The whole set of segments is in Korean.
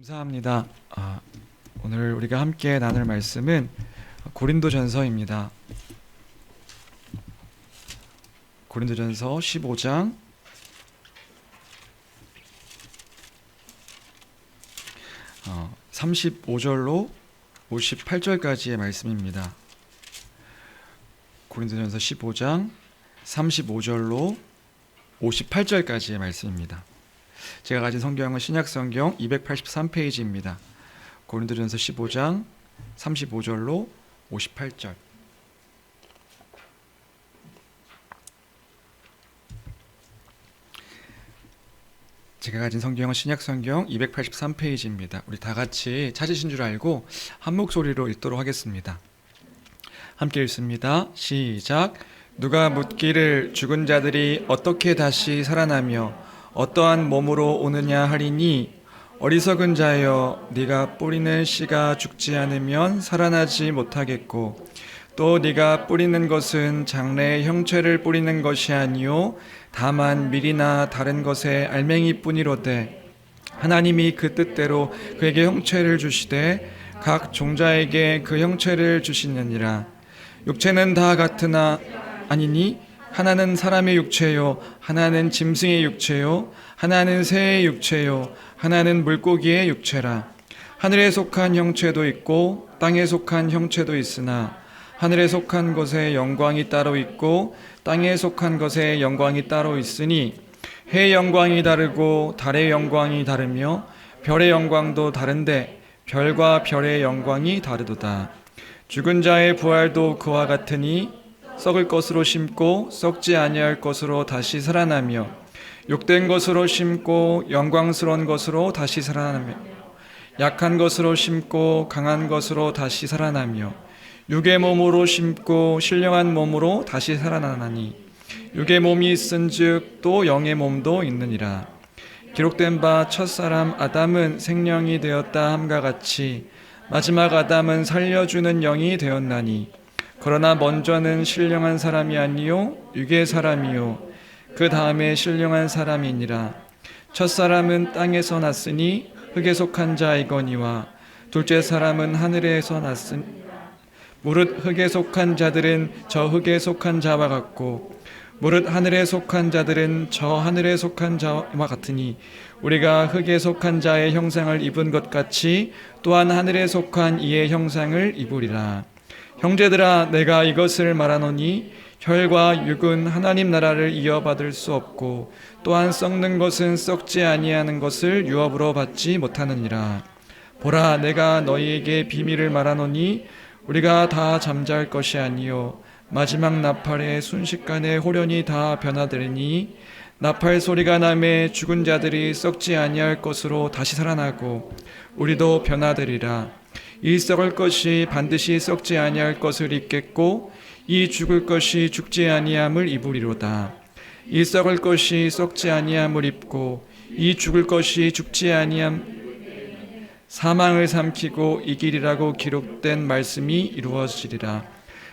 감사합니다. 오늘 우리가 함께 나눌 말씀은 고린도전서입니다. 고린도전서 15장 35절로 58절까지의 말씀입니다. 고린도전서 15장 35절로 58절까지의 말씀입니다. 제가 가진 성경은 신약성경 283페이지입니다. 고린도전서 15장 35절로 58절. 제가 가진 성경은 신약성경 283페이지입니다. 우리 다 같이 찾으신 줄 알고 한 목소리로 읽도록 하겠습니다. 함께 읽습니다. 시작. 누가 묻기를 죽은 자들이 어떻게 다시 살아나며 어떠한 몸으로 오느냐 하리니 어리석은 자여 네가 뿌리는 씨가 죽지 않으면 살아나지 못하겠고 또 네가 뿌리는 것은 장래의 형체를 뿌리는 것이 아니요 다만 밀이나 다른 것의 알맹이뿐이로되 하나님이 그 뜻대로 그에게 형체를 주시되 각 종자에게 그 형체를 주시느니라. 육체는 다 같으나 아니니 하나는 사람의 육체요 하나는 짐승의 육체요 하나는 새의 육체요 하나는 물고기의 육체라. 하늘에 속한 형체도 있고 땅에 속한 형체도 있으나 하늘에 속한 것의 영광이 따로 있고 땅에 속한 것의 영광이 따로 있으니 해의 영광이 다르고 달의 영광이 다르며 별의 영광도 다른데 별과 별의 영광이 다르도다. 죽은 자의 부활도 그와 같으니 썩을 것으로 심고 썩지 아니할 것으로 다시 살아나며 욕된 것으로 심고 영광스러운 것으로 다시 살아나며 약한 것으로 심고 강한 것으로 다시 살아나며 육의 몸으로 심고 신령한 몸으로 다시 살아나나니 육의 몸이 있은즉 또 영의 몸도 있느니라. 기록된 바 첫사람 아담은 생령이 되었다 함과 같이 마지막 아담은 살려주는 영이 되었나니 그러나 먼저는 신령한 사람이 아니요 육의 사람이요 그 다음에 신령한 사람이니라. 첫사람은 땅에서 났으니 흙에 속한 자이거니와 둘째 사람은 하늘에서 났으니 무릇 흙에 속한 자들은 저 흙에 속한 자와 같고 무릇 하늘에 속한 자들은 저 하늘에 속한 자와 같으니 우리가 흙에 속한 자의 형상을 입은 것 같이 또한 하늘에 속한 이의 형상을 입으리라. 형제들아 내가 이것을 말하노니 혈과 육은 하나님 나라를 이어받을 수 없고 또한 썩는 것은 썩지 아니하는 것을 유업으로 받지 못하느니라. 보라 내가 너희에게 비밀을 말하노니 우리가 다 잠잘 것이 아니요 마지막 나팔의 순식간에 호련히 다 변화되리니 나팔 소리가 나매 죽은 자들이 썩지 아니할 것으로 다시 살아나고 우리도 변화되리라. 이 썩을 것이 반드시 썩지 아니할 것을 입겠고 이 죽을 것이 죽지 아니함을 입으리로다. 이 썩을 것이 썩지 아니함을 입고 이 죽을 것이 죽지 아니함 사망을 삼키고 이기리라고 기록된 말씀이 이루어지리라.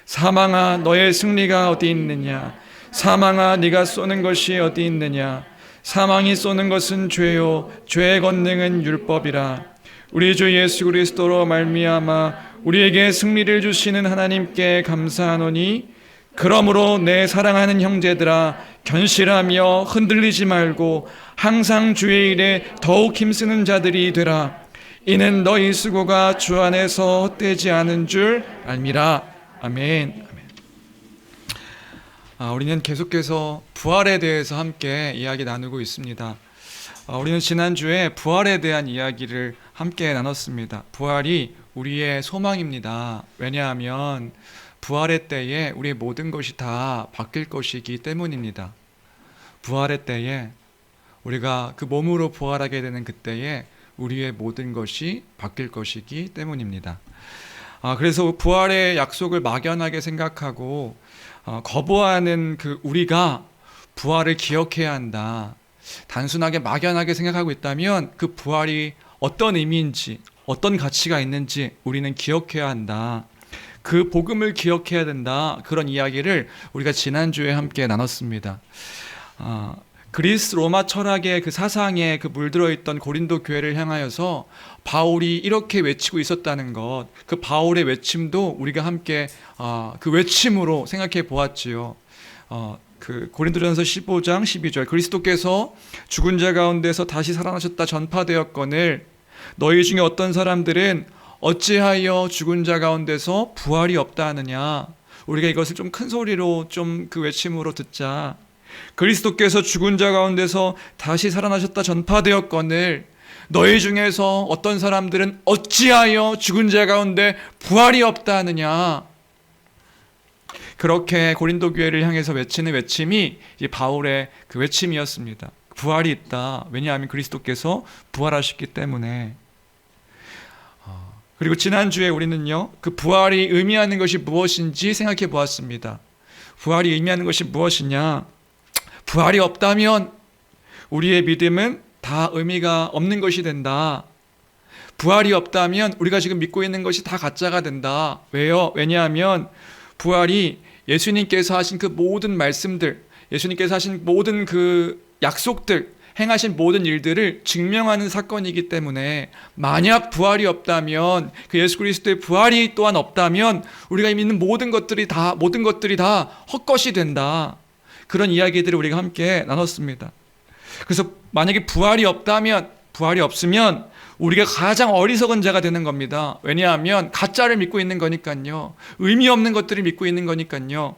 사망아 너의 승리가 어디 있느냐? 사망아 네가 쏘는 것이 어디 있느냐? 사망이 쏘는 것은 죄요 죄의 권능은 율법이라. 우리 주 예수 그리스도로 말미암아 우리에게 승리를 주시는 하나님께 감사하노니 그러므로 내 사랑하는 형제들아 견실하며 흔들리지 말고 항상 주의 일에 더욱 힘쓰는 자들이 되라. 이는 너희 수고가 주 안에서 헛되지 않은 줄 알미라. 아멘. 우리는 계속해서 부활에 대해서 함께 이야기 나누고 있습니다. 우리는 지난주에 부활에 대한 이야기를 함께 나눴습니다. 부활이 우리의 소망입니다. 왜냐하면 부활의 때에 우리의 모든 것이 다 바뀔 것이기 때문입니다. 부활의 때에 우리가 그 몸으로 부활하게 되는 그때에 우리의 모든 것이 바뀔 것이기 때문입니다. 그래서 부활의 약속을 막연하게 생각하고 거부하는 그 우리가 부활을 기억해야 한다. 단순하게 막연하게 생각하고 있다면 그 부활이 어떤 의미인지 어떤 가치가 있는지 우리는 기억해야 한다. 그 복음을 기억해야 된다. 그런 이야기를 우리가 지난주에 함께 나눴습니다. 그리스 로마 철학의 그 사상에 그 물들어 있던 고린도 교회를 향하여서 바울이 이렇게 외치고 있었다는 것, 그 바울의 외침도 우리가 함께 그 외침으로 생각해 보았지요. 그 고린도전서 15장 12절, 그리스도께서 죽은 자 가운데서 다시 살아나셨다 전파되었거늘 너희 중에 어떤 사람들은 어찌하여 죽은 자 가운데서 부활이 없다 하느냐. 우리가 이것을 좀 큰 소리로 좀 그 외침으로 듣자. 그리스도께서 죽은 자 가운데서 다시 살아나셨다 전파되었거늘 너희 중에서 어떤 사람들은 어찌하여 죽은 자 가운데 부활이 없다 하느냐. 그렇게 고린도 교회를 향해서 외치는 외침이 이 바울의 그 외침이었습니다. 부활이 있다. 왜냐하면 그리스도께서 부활하셨기 때문에. 그리고 지난주에 우리는요, 그 부활이 의미하는 것이 무엇인지 생각해 보았습니다. 부활이 의미하는 것이 무엇이냐? 부활이 없다면 우리의 믿음은 다 의미가 없는 것이 된다. 부활이 없다면 우리가 지금 믿고 있는 것이 다 가짜가 된다. 왜요? 왜냐하면 부활이 예수님께서 하신 그 모든 말씀들, 예수님께서 하신 모든 그 약속들, 행하신 모든 일들을 증명하는 사건이기 때문에 만약 부활이 없다면, 그 예수 그리스도의 부활이 또한 없다면 우리가 믿는 모든 것들이 다 헛것이 된다. 그런 이야기들을 우리가 함께 나눴습니다. 그래서 만약에 부활이 없으면 우리가 가장 어리석은 자가 되는 겁니다. 왜냐하면 가짜를 믿고 있는 거니까요. 의미 없는 것들을 믿고 있는 거니까요.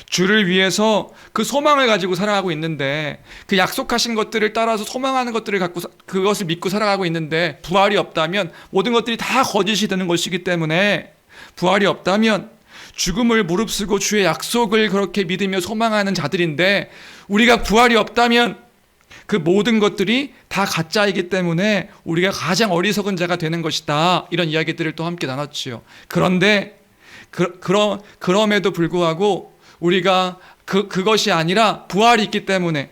주를 위해서 그 소망을 가지고 살아가고 있는데, 그 약속하신 것들을 따라서 소망하는 것들을 갖고 그것을 믿고 살아가고 있는데, 부활이 없다면 모든 것들이 다 거짓이 되는 것이기 때문에, 부활이 없다면 죽음을 무릅쓰고 주의 약속을 그렇게 믿으며 소망하는 자들인데, 우리가 부활이 없다면 그 모든 것들이 다 가짜이기 때문에 우리가 가장 어리석은 자가 되는 것이다. 이런 이야기들을 또 함께 나눴지요. 그런데 그럼에도 불구하고 우리가 그것이 아니라 부활이 있기 때문에,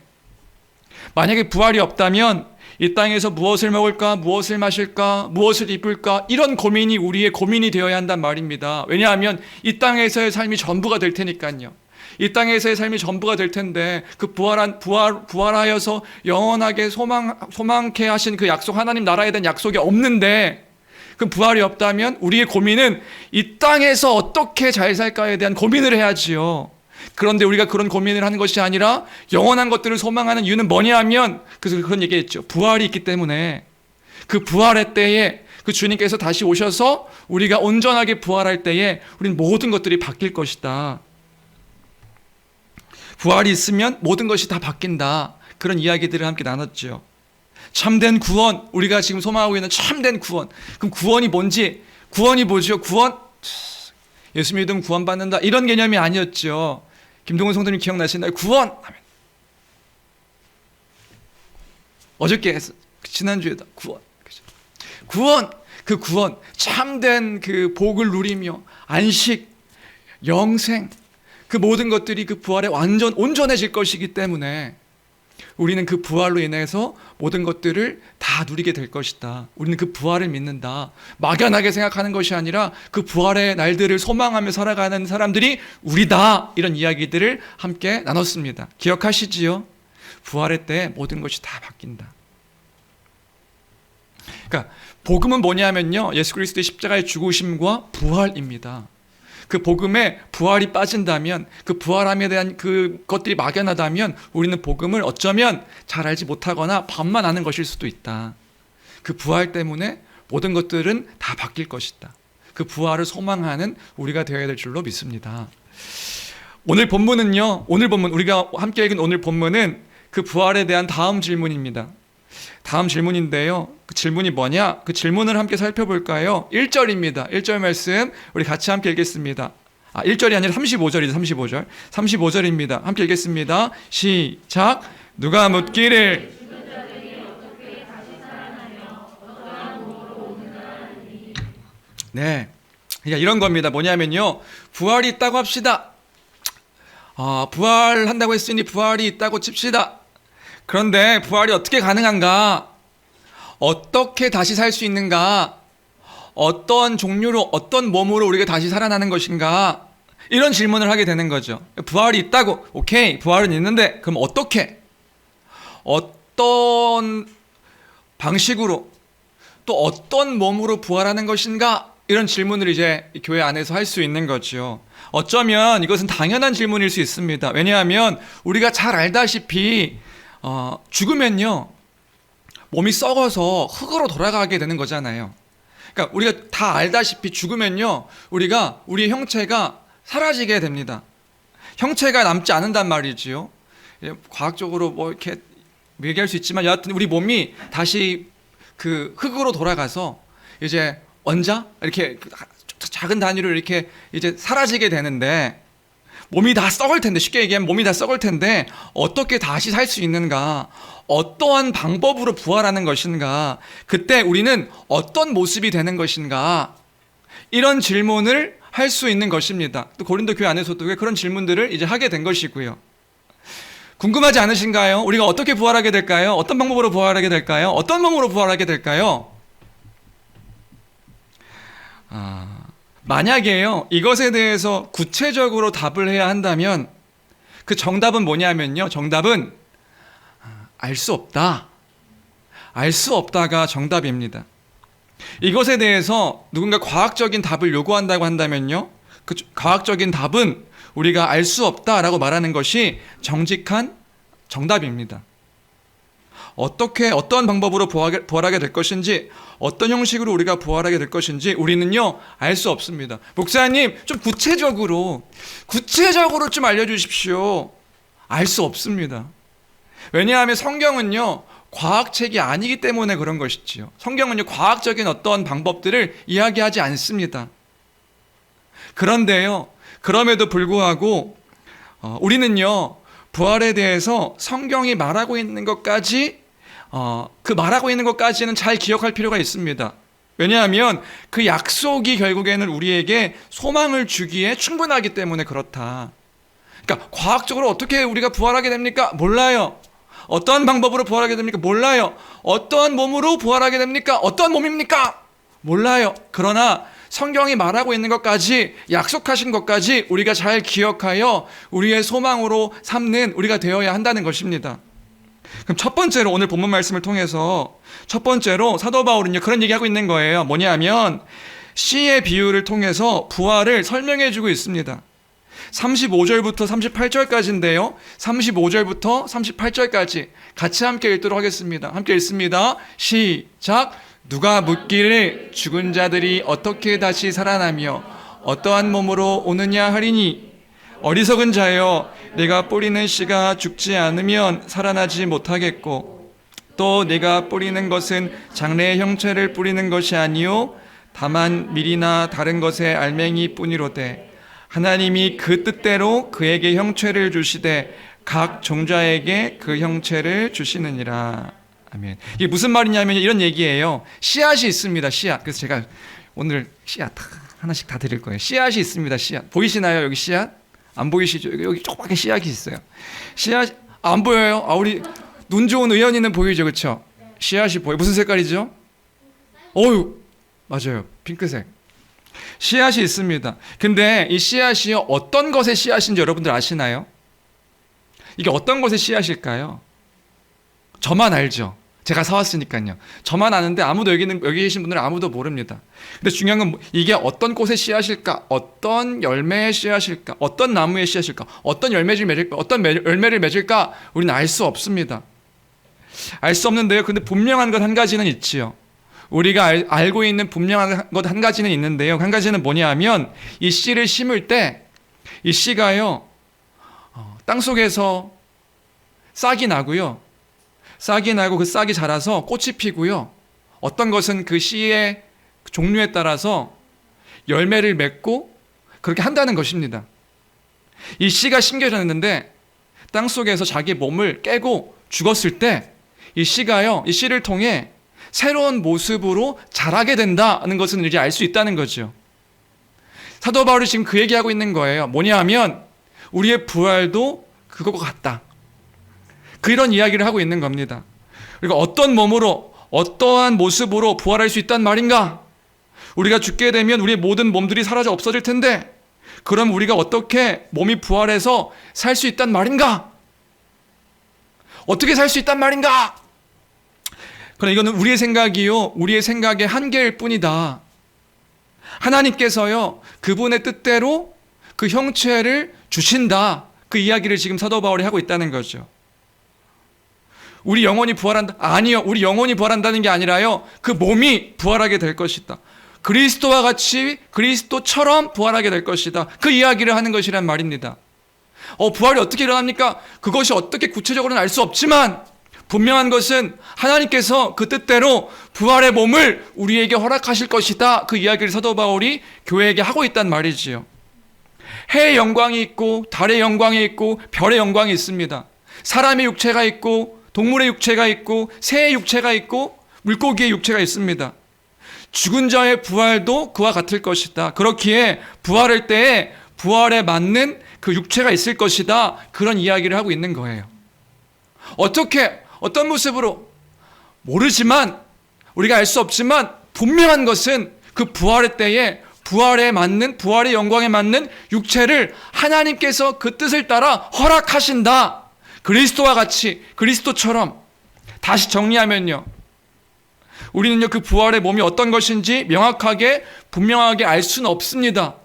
만약에 부활이 없다면 이 땅에서 무엇을 먹을까, 무엇을 마실까, 무엇을 입을까, 이런 고민이 우리의 고민이 되어야 한단 말입니다. 왜냐하면 이 땅에서의 삶이 전부가 될 테니까요. 이 땅에서의 삶이 전부가 될 텐데, 그 부활하여서 영원하게 소망케 하신 그 약속, 하나님 나라에 대한 약속이 없는데, 그 부활이 없다면 우리의 고민은 이 땅에서 어떻게 잘 살까에 대한 고민을 해야지요. 그런데 우리가 그런 고민을 하는 것이 아니라 영원한 것들을 소망하는 이유는 뭐냐 하면, 그래서 그런 얘기했죠. 부활이 있기 때문에. 그 부활의 때에 그 주님께서 다시 오셔서 우리가 온전하게 부활할 때에 우리는 모든 것들이 바뀔 것이다. 부활이 있으면 모든 것이 다 바뀐다. 그런 이야기들을 함께 나눴죠. 참된 구원, 우리가 지금 소망하고 있는 참된 구원. 그럼 구원이 뭔지, 구원이 뭐죠? 구원? 예수 믿으면 구원받는다, 이런 개념이 아니었죠. 김동훈 성도님 기억나시나요? 구원! 어저께 지난주에다 구원. 구원! 그 구원, 참된 그 복을 누리며 안식, 영생, 그 모든 것들이 그 부활에 완전 온전해질 것이기 때문에 우리는 그 부활로 인해서 모든 것들을 다 누리게 될 것이다. 우리는 그 부활을 믿는다. 막연하게 생각하는 것이 아니라 그 부활의 날들을 소망하며 살아가는 사람들이 우리다. 이런 이야기들을 함께 나눴습니다. 기억하시지요? 부활의 때 모든 것이 다 바뀐다. 그러니까 복음은 뭐냐면요, 예수 그리스도의 십자가의 죽으심과 부활입니다. 그 복음에 부활이 빠진다면, 그 부활함에 대한 그 것들이 막연하다면 우리는 복음을 어쩌면 잘 알지 못하거나 반만 아는 것일 수도 있다. 그 부활 때문에 모든 것들은 다 바뀔 것이다. 그 부활을 소망하는 우리가 되어야 될 줄로 믿습니다. 오늘 본문은요, 우리가 함께 읽은 오늘 본문은 그 부활에 대한 다음 질문입니다. 다음 질문인데요, 그 질문이 뭐냐? 그 질문을 함께 살펴볼까요? 1절입니다. 1절 말씀 우리 같이 함께 읽겠습니다. 1절이 아니라 35절이죠. 35절입니다. 함께 읽겠습니다. 시작. 누가 묻기를 네, 그러니까 이런 겁니다. 뭐냐면요, 부활이 있다고 합시다. 부활한다고 했으니 부활이 있다고 칩시다. 그런데 부활이 어떻게 가능한가? 어떻게 다시 살 수 있는가? 어떤 종류로, 어떤 몸으로 우리가 다시 살아나는 것인가? 이런 질문을 하게 되는 거죠. 부활이 있다고, 오케이, 부활은 있는데 그럼 어떻게? 어떤 방식으로 또 어떤 몸으로 부활하는 것인가? 이런 질문을 이제 교회 안에서 할 수 있는 거죠. 어쩌면 이것은 당연한 질문일 수 있습니다. 왜냐하면 우리가 잘 알다시피 죽으면요 몸이 썩어서 흙으로 돌아가게 되는 거잖아요. 그러니까 우리가 다 알다시피 죽으면요 우리가 우리의 형체가 사라지게 됩니다. 형체가 남지 않는단 말이지요. 과학적으로 뭐 이렇게 얘기할 수 있지만 여하튼 우리 몸이 다시 그 흙으로 돌아가서 이제 원자 이렇게 작은 단위로 이렇게 이제 사라지게 되는데 몸이 다 썩을 텐데, 쉽게 얘기하면 몸이 다 썩을 텐데 어떻게 다시 살 수 있는가, 어떠한 방법으로 부활하는 것인가, 그때 우리는 어떤 모습이 되는 것인가, 이런 질문을 할 수 있는 것입니다. 또 고린도 교회 안에서도 그런 질문들을 이제 하게 된 것이고요. 궁금하지 않으신가요? 우리가 어떻게 부활하게 될까요? 어떤 방법으로 부활하게 될까요? 어떤 몸으로 부활하게 될까요? 만약에요 이것에 대해서 구체적으로 답을 해야 한다면 그 정답은 뭐냐면요, 정답은 알 수 없다. 알 수 없다가 정답입니다. 이것에 대해서 누군가 과학적인 답을 요구한다고 한다면요, 그 과학적인 답은 우리가 알 수 없다라고 말하는 것이 정직한 정답입니다. 어떻게 어떤 방법으로 부활하게 될 것인지, 어떤 형식으로 우리가 부활하게 될 것인지 우리는요 알 수 없습니다. 목사님 좀 구체적으로 좀 알려주십시오. 알 수 없습니다. 왜냐하면 성경은요 과학책이 아니기 때문에 그런 것이지요. 성경은요 과학적인 어떤 방법들을 이야기하지 않습니다. 그런데요 그럼에도 불구하고 우리는요 부활에 대해서 성경이 말하고 있는 것까지 그 말하고 있는 것까지는 잘 기억할 필요가 있습니다. 왜냐하면 그 약속이 결국에는 우리에게 소망을 주기에 충분하기 때문에 그렇다. 그러니까 과학적으로 어떻게 우리가 부활하게 됩니까? 몰라요. 어떠한 방법으로 부활하게 됩니까? 몰라요. 어떠한 몸으로 부활하게 됩니까? 어떤 몸입니까? 몰라요. 그러나 성경이 말하고 있는 것까지, 약속하신 것까지 우리가 잘 기억하여 우리의 소망으로 삼는 우리가 되어야 한다는 것입니다. 그럼 첫 번째로 오늘 본문 말씀을 통해서 첫 번째로 사도 바울은요 그런 얘기하고 있는 거예요. 뭐냐면 씨의 비유를 통해서 부활을 설명해 주고 있습니다. 35절부터 38절까지인데요 35절부터 38절까지 같이 함께 읽도록 하겠습니다. 함께 읽습니다. 시작. 누가 묻기를 죽은 자들이 어떻게 다시 살아나며 어떠한 몸으로 오느냐 하리니, 어리석은 자여, 내가 뿌리는 씨가 죽지 않으면 살아나지 못하겠고, 또 내가 뿌리는 것은 장래의 형체를 뿌리는 것이 아니요 다만 밀이나 다른 것의 알맹이 뿐이로되, 하나님이 그 뜻대로 그에게 형체를 주시되 각 종자에게 그 형체를 주시느니라. 아멘. 이게 무슨 말이냐면 이런 얘기예요. 씨앗이 있습니다. 씨앗. 그래서 제가 오늘 씨앗 하나씩 다 드릴 거예요. 씨앗이 있습니다. 씨앗. 보이시나요? 여기 씨앗? 안 보이시죠? 여기 조그맣게 씨앗이 있어요. 씨앗 안 보여요? 우리 눈 좋은 의원이는 보이죠? 그렇죠? 씨앗이 보여. 무슨 색깔이죠? 어유, 맞아요. 핑크색. 씨앗이 있습니다. 근데 이 씨앗이 어떤 것의 씨앗인지 여러분들 아시나요? 이게 어떤 것의 씨앗일까요? 저만 알죠. 제가 사왔으니까요. 저만 아는데 아무도 여기 계신 분들은 아무도 모릅니다. 근데 중요한 건 이게 어떤 꽃의 씨앗일까? 어떤 열매의 씨앗일까? 어떤 나무의 씨앗일까? 어떤 열매를 맺을까? 어떤 열매를 맺을까? 우리는 알 수 없습니다. 알 수 없는데요. 근데 분명한 것 한 가지는 있지요. 우리가 알고 있는 분명한 것 한 가지는 있는데요. 한 가지는 뭐냐 하면 이 씨를 심을 때 이 씨가요 땅속에서 싹이 나고요. 싹이 나고 그 싹이 자라서 꽃이 피고요. 어떤 것은 그 씨의 종류에 따라서 열매를 맺고 그렇게 한다는 것입니다. 이 씨가 심겨졌는데 땅속에서 자기 몸을 깨고 죽었을 때 이 씨가요, 이 씨를 통해 새로운 모습으로 자라게 된다는 것은 이제 알 수 있다는 거죠. 사도 바울이 지금 그 얘기하고 있는 거예요. 뭐냐 하면 우리의 부활도 그것과 같다. 그런 이야기를 하고 있는 겁니다. 그리고 어떤 몸으로, 어떠한 모습으로 부활할 수 있단 말인가? 우리가 죽게 되면 우리의 모든 몸들이 사라져 없어질 텐데, 그럼 우리가 어떻게 몸이 부활해서 살 수 있단 말인가? 어떻게 살 수 있단 말인가? 그러나 이거는 우리의 생각이요, 우리의 생각의 한계일 뿐이다. 하나님께서요, 그분의 뜻대로 그 형체를 주신다. 그 이야기를 지금 사도 바울이 하고 있다는 거죠. 우리 영혼이 부활한다? 아니요. 우리 영혼이 부활한다는 게 아니라요, 그 몸이 부활하게 될 것이다. 그리스도와 같이 그리스도처럼 부활하게 될 것이다. 그 이야기를 하는 것이란 말입니다. 부활이 어떻게 일어납니까? 그것이 어떻게 구체적으로는 알 수 없지만 분명한 것은 하나님께서 그 뜻대로 부활의 몸을 우리에게 허락하실 것이다. 그 이야기를 사도 바울이 교회에게 하고 있단 말이지요. 해의 영광이 있고 달의 영광이 있고 별의 영광이 있습니다. 사람의 육체가 있고 동물의 육체가 있고 새의 육체가 있고 물고기의 육체가 있습니다. 죽은 자의 부활도 그와 같을 것이다. 그렇기에 부활할 때에 부활에 맞는 그 육체가 있을 것이다. 그런 이야기를 하고 있는 거예요. 어떻게, 어떤 모습으로 모르지만, 우리가 알 수 없지만 분명한 것은 그 부활의 때에 부활에 맞는, 부활의 영광에 맞는 육체를 하나님께서 그 뜻을 따라 허락하신다. 그리스도와 같이, 그리스도처럼. 다시 정리하면요, 우리는요, 그 부활의 몸이 어떤 것인지 명확하게, 분명하게 알 수는 없습니다.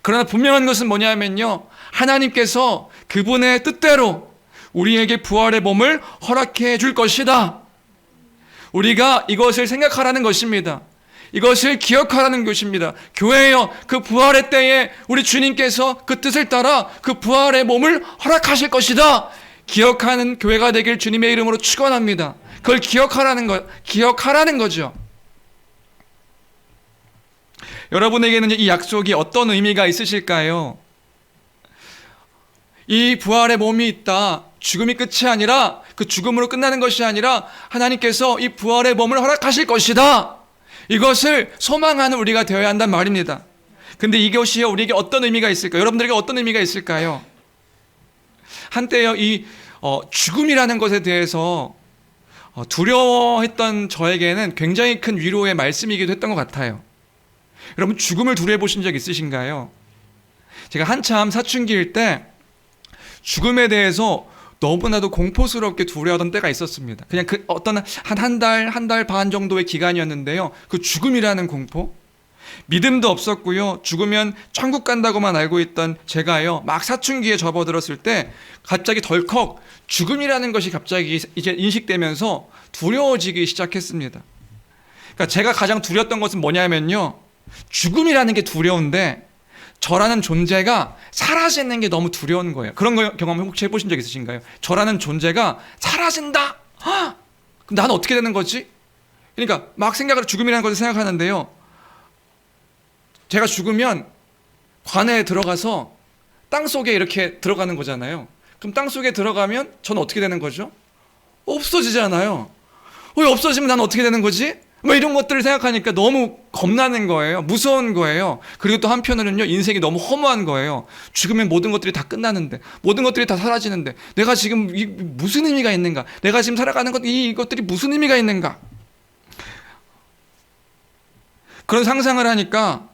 그러나 분명한 것은 뭐냐면요, 하나님께서 그분의 뜻대로 우리에게 부활의 몸을 허락해 줄 것이다. 우리가 이것을 생각하라는 것입니다. 이것을 기억하라는 것입니다. 교회여, 그 부활의 때에 우리 주님께서 그 뜻을 따라 그 부활의 몸을 허락하실 것이다. 기억하는 교회가 되길 주님의 이름으로 축원합니다. 그걸 기억하라는 거죠. 여러분에게는 이 약속이 어떤 의미가 있으실까요? 이 부활의 몸이 있다. 죽음이 끝이 아니라, 그 죽음으로 끝나는 것이 아니라 하나님께서 이 부활의 몸을 허락하실 것이다. 이것을 소망하는 우리가 되어야 한단 말입니다. 근데 이것이 우리에게 어떤 의미가 있을까요? 여러분들에게 어떤 의미가 있을까요? 한때요, 이 죽음이라는 것에 대해서 두려워했던 저에게는 굉장히 큰 위로의 말씀이기도 했던 것 같아요. 여러분, 죽음을 두려워 보신 적 있으신가요? 제가 한참 사춘기일 때 죽음에 대해서 너무나도 공포스럽게 두려워하던 때가 있었습니다. 그냥 그 어떤 한 달 반 정도의 기간이었는데요. 그 죽음이라는 공포, 믿음도 없었고요. 죽으면 천국 간다고만 알고 있던 제가요, 막 사춘기에 접어들었을 때 갑자기 덜컥 죽음이라는 것이 갑자기 이제 인식되면서 두려워지기 시작했습니다. 그러니까 제가 가장 두려웠던 것은 뭐냐면요, 죽음이라는 게 두려운데 저라는 존재가 사라지는 게 너무 두려운 거예요. 그런 경험 혹시 해보신 적 있으신가요? 저라는 존재가 사라진다? 그럼 나는 어떻게 되는 거지? 그러니까 막 죽음이라는 것을 생각하는데요, 제가 죽으면 관에 들어가서 땅속에 이렇게 들어가는 거잖아요. 그럼 땅속에 들어가면 저는 어떻게 되는 거죠? 없어지잖아요. 왜 없어지면 나는 어떻게 되는 거지? 뭐 이런 것들을 생각하니까 너무 겁나는 거예요. 무서운 거예요. 그리고 또 한편으로는요, 인생이 너무 허무한 거예요. 죽으면 모든 것들이 다 끝나는데, 모든 것들이 다 사라지는데 내가 지금 무슨 의미가 있는가? 내가 지금 살아가는 이것들이 무슨 의미가 있는가? 그런 상상을 하니까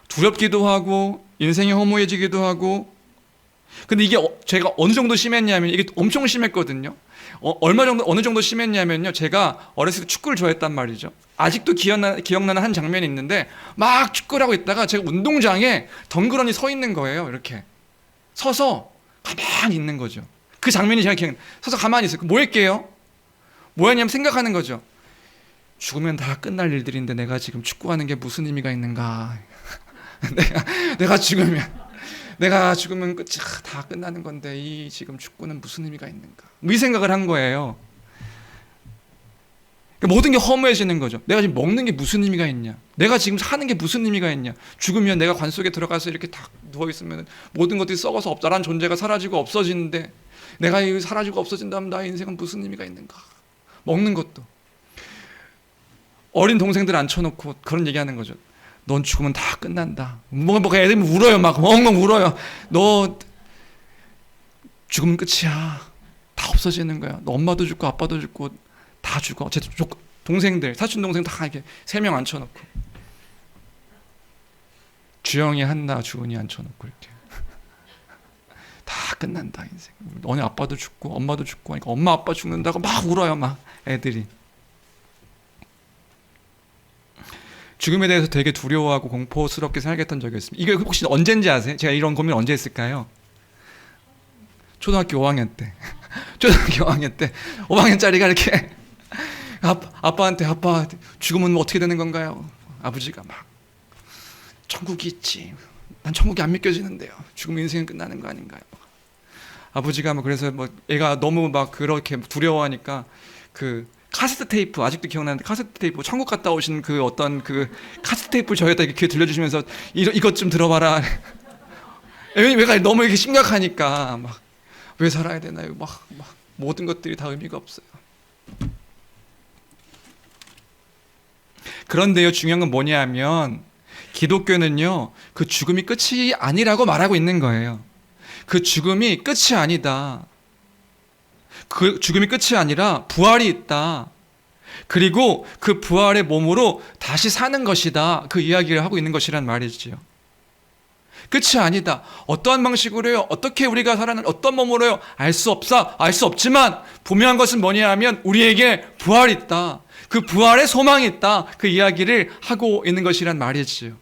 두렵기도 하고 인생이 허무해지기도 하고. 근데 이게 제가 어느 정도 심했냐면, 이게 엄청 심했거든요. 어느 정도 심했냐면요, 제가 어렸을 때 축구를 좋아했단 말이죠. 아직도 기억나는 한 장면이 있는데, 막 축구를 하고 있다가 제가 운동장에 덩그러니 서 있는 거예요. 이렇게 서서 가만히 있는 거죠. 그 장면이 제가 기억나요. 서서 가만히 있어요. 뭐 할게요? 뭐 했냐면 생각하는 거죠. 죽으면 다 끝날 일들인데 내가 지금 축구하는 게 무슨 의미가 있는가? 내가 죽으면 끝이 다 끝나는 건데 이 지금 축구는 무슨 의미가 있는가? 이 생각을 한 거예요. 그러니까 모든 게 허무해지는 거죠. 내가 지금 먹는 게 무슨 의미가 있냐? 내가 지금 사는 게 무슨 의미가 있냐? 죽으면 내가 관 속에 들어가서 이렇게 딱 누워 있으면 모든 것들이 썩어서 없다라는 존재가 사라지고 없어지는데, 내가 사라지고 없어진다면 나의 인생은 무슨 의미가 있는가? 먹는 것도. 어린 동생들 앉혀놓고 그런 얘기하는 거죠. 넌 죽으면 다 끝난다. 뭐가 애들이 울어요. 막 엉엉 울어요. 너 죽으면 끝이야. 다 없어지는 거야. 너 엄마도 죽고 아빠도 죽고 다 죽어. 제 동생들, 사촌 동생 다 이렇게 3명 앉혀놓고, 주영이, 한나, 주은이 앉혀놓고 이렇게 다 끝난다 인생. 너네 아빠도 죽고 엄마도 죽고 하니까 엄마 아빠 죽는다고 막 울어요, 막 애들이. 죽음에 대해서 되게 두려워하고 공포스럽게 생각했던 적이 있습니다. 이게 혹시 언제인지 아세요? 제가 이런 고민을 언제 했을까요? 초등학교 5학년 때. 초등학교 5학년 때 5학년짜리가 이렇게 아빠한테 아빠 죽으면 어떻게 되는 건가요? 아버지가 막 천국이 있지. 난 천국이 안 믿겨지는데요. 죽으면 인생은 끝나는 거 아닌가요? 아버지가 뭐 그래서 뭐 얘가 너무 막 그렇게 두려워하니까 그 카세트 테이프 아직도 기억나는데 카세트 테이프 천국 갔다 오신 그 어떤 그 카세트 테이프를 저희한테 이렇게 들려주시면서 이것 좀 들어봐라. 얘가 너무 이렇게 심각하니까 막 왜 살아야 되나요? 막 모든 것들이 다 의미가 없어요. 그런데요, 중요한 건 뭐냐면 기독교는요, 그 죽음이 끝이 아니라고 말하고 있는 거예요. 그 죽음이 끝이 아니다. 그 죽음이 끝이 아니라 부활이 있다. 그리고 그 부활의 몸으로 다시 사는 것이다. 그 이야기를 하고 있는 것이란 말이지요. 끝이 아니다. 어떠한 방식으로요, 어떻게 우리가 살아는 어떤 몸으로요, 알 수 없지만 분명한 것은 뭐냐 하면 우리에게 부활이 있다. 그 부활의 소망이 있다. 그 이야기를 하고 있는 것이란 말이지요.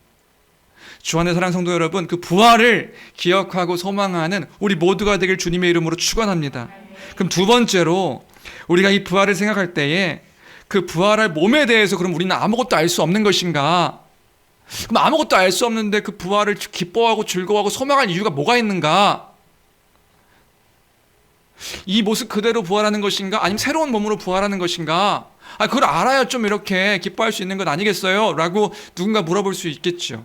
주 안의 사랑 성도 여러분, 그 부활을 기억하고 소망하는 우리 모두가 되길 주님의 이름으로 축원합니다. 그럼 두 번째로 우리가 이 부활을 생각할 때에 그 부활할 몸에 대해서 그럼 우리는 아무것도 알 수 없는 것인가? 그럼 아무것도 알 수 없는데 그 부활을 기뻐하고 즐거워하고 소망할 이유가 뭐가 있는가? 이 모습 그대로 부활하는 것인가? 아니면 새로운 몸으로 부활하는 것인가? 그걸 알아야 좀 이렇게 기뻐할 수 있는 것 아니겠어요? 라고 누군가 물어볼 수 있겠죠.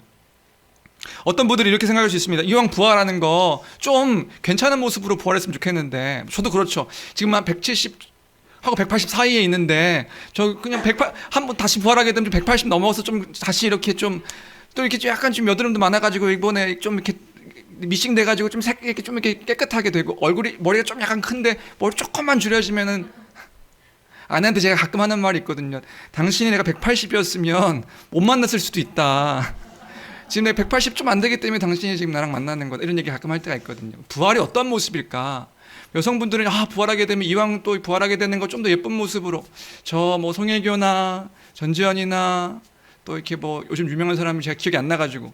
어떤 분들이 이렇게 생각할 수 있습니다. 이왕 부활하는 거 좀 괜찮은 모습으로 부활했으면 좋겠는데, 저도 그렇죠. 지금 한 170 하고 180 사이에 있는데 저 그냥 108 한번 다시 부활하게 되면 180 넘어서 좀 다시 이렇게 좀 또 이렇게 약간 좀 여드름도 많아가지고 이번에 좀 이렇게 미싱 돼가지고 좀 이렇게 깨끗하게 되고 머리가 좀 약간 큰데 머리 조금만 줄여지면은 아내한테 제가 가끔 하는 말이 있거든요. 당신이 내가 180이었으면 못 만났을 수도 있다. 지금 내가 180 좀 안 되기 때문에 당신이 지금 나랑 만나는 거다. 이런 얘기 가끔 할 때가 있거든요. 부활이 어떤 모습일까? 여성분들은 부활하게 되면 이왕 또 부활하게 되는 거 좀 더 예쁜 모습으로 저 뭐 송혜교나 전지현이나 또 이렇게 뭐 요즘 유명한 사람이 제가 기억이 안 나가지고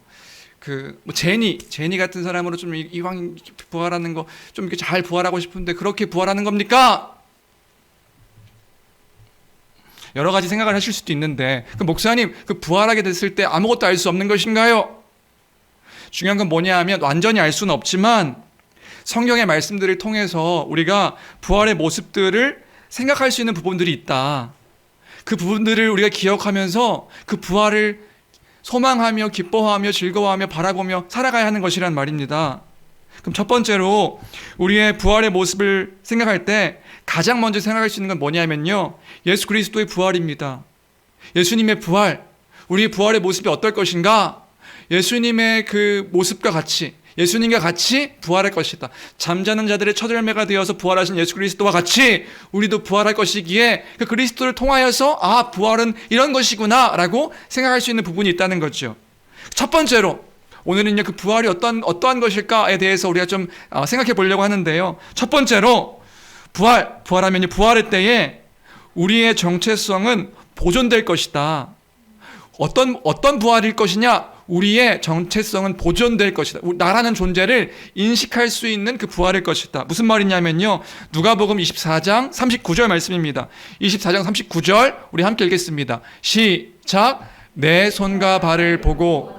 그 뭐 제니 같은 사람으로 좀 이왕 부활하는 거 좀 이렇게 잘 부활하고 싶은데 그렇게 부활하는 겁니까? 여러 가지 생각을 하실 수도 있는데 그 목사님 그 부활하게 됐을 때 아무것도 알 수 없는 것인가요? 중요한 건 뭐냐 하면 완전히 알 수는 없지만 성경의 말씀들을 통해서 우리가 부활의 모습들을 생각할 수 있는 부분들이 있다. 그 부분들을 우리가 기억하면서 그 부활을 소망하며 기뻐하며 즐거워하며 바라보며 살아가야 하는 것이란 말입니다. 그럼 첫 번째로 우리의 부활의 모습을 생각할 때 가장 먼저 생각할 수 있는 건 뭐냐면요, 예수 그리스도의 부활입니다. 예수님의 부활, 우리의 부활의 모습이 어떨 것인가? 예수님의 그 모습과 같이, 예수님과 같이 부활할 것이다. 잠자는 자들의 첫 열매가 되어서 부활하신 예수 그리스도와 같이 우리도 부활할 것이기에 그 그리스도를 통하여서 부활은 이런 것이구나 라고 생각할 수 있는 부분이 있다는 거죠. 첫 번째로 오늘은요, 그 부활이 어떠한 것일까에 대해서 우리가 좀 생각해 보려고 하는데요. 첫 번째로 부활하면요, 부활할 때에 우리의 정체성은 보존될 것이다. 어떤 부활일 것이냐? 우리의 정체성은 보존될 것이다. 나라는 존재를 인식할 수 있는 그 부활일 것이다. 무슨 말이냐면요, 누가복음 24장 39절 말씀입니다. 24장 39절 우리 함께 읽겠습니다. 시작. 내 손과 발을 보고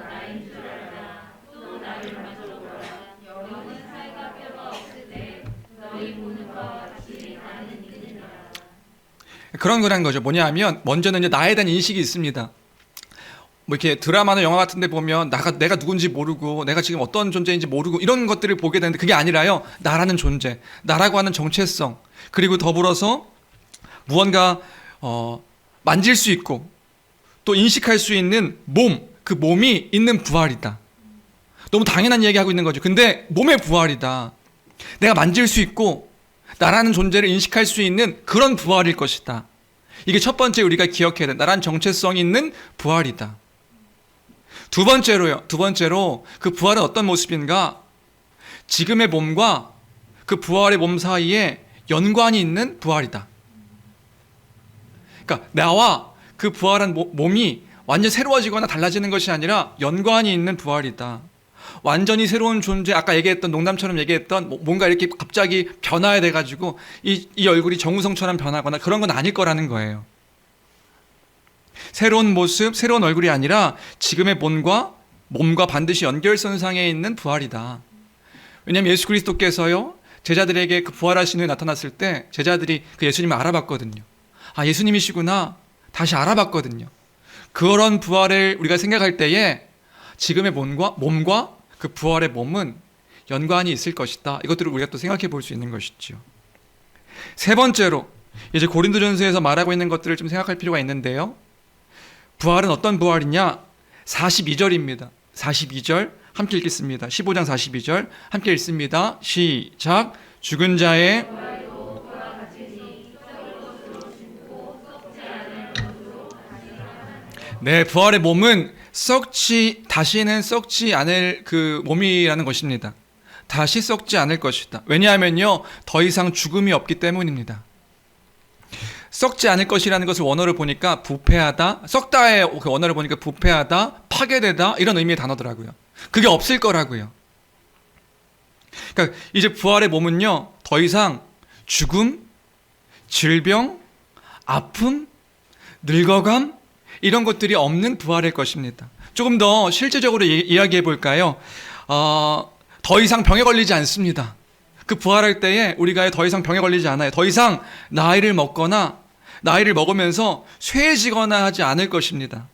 그런 거란 거죠. 뭐냐 하면 먼저는 이제 나에 대한 인식이 있습니다. 뭐 이렇게 드라마나 영화 같은 데 보면 내가 누군지 모르고 내가 지금 어떤 존재인지 모르고 이런 것들을 보게 되는데 그게 아니라요, 나라는 존재, 나라고 하는 정체성, 그리고 더불어서 무언가 만질 수 있고 또 인식할 수 있는 몸, 그 몸이 있는 부활이다. 너무 당연한 얘기하고 있는 거죠. 근데 몸의 부활이다. 내가 만질 수 있고 나라는 존재를 인식할 수 있는 그런 부활일 것이다. 이게 첫 번째 우리가 기억해야 돼. 나라는 정체성이 있는 부활이다. 두 번째로 그 부활은 어떤 모습인가? 지금의 몸과 그 부활의 몸 사이에 연관이 있는 부활이다. 그러니까 나와 그 부활한 몸이 완전 새로워지거나 달라지는 것이 아니라 연관이 있는 부활이다. 완전히 새로운 존재, 아까 얘기했던 농담처럼 얘기했던 뭔가 이렇게 갑자기 변화해 돼가지고 이 얼굴이 정우성처럼 변하거나 그런 건 아닐 거라는 거예요. 새로운 모습, 새로운 얼굴이 아니라 지금의 몸과 반드시 연결선상에 있는 부활이다. 왜냐하면 예수 그리스도께서요, 제자들에게 그 부활하신 후에 나타났을 때 제자들이 그 예수님을 알아봤거든요. 아, 예수님이시구나. 다시 알아봤거든요. 그런 부활을 우리가 생각할 때에 지금의 몸과 그 부활의 몸은 연관이 있을 것이다. 이것들을 우리가 또 생각해 볼 수 있는 것이죠. 세 번째로 이제 고린도전서에서 말하고 있는 것들을 좀 생각할 필요가 있는데요. 부활은 어떤 부활이냐? 42절입니다. 42절 함께 읽겠습니다. 15장 42절 함께 읽습니다. 시작. 죽은 자의 네, 부활의 몸은 다시는 썩지 않을 그 몸이라는 것입니다. 다시 썩지 않을 것이다. 왜냐하면요, 더 이상 죽음이 없기 때문입니다. 썩지 않을 것이라는 것을 원어를 보니까 부패하다, 썩다의 그 원어를 보니까 부패하다, 파괴되다 이런 의미의 단어더라고요. 그게 없을 거라고요. 그러니까 이제 부활의 몸은요, 더 이상 죽음, 질병, 아픔, 늙어감 이런 것들이 없는 부활일 것입니다. 조금 더 실제적으로 이야기해 볼까요? 더 이상 병에 걸리지 않습니다. 그 부활할 때에 우리가 더 이상 병에 걸리지 않아요. 더 이상 나이를 먹으면서 쇠해지거나 하지 않을 것입니다.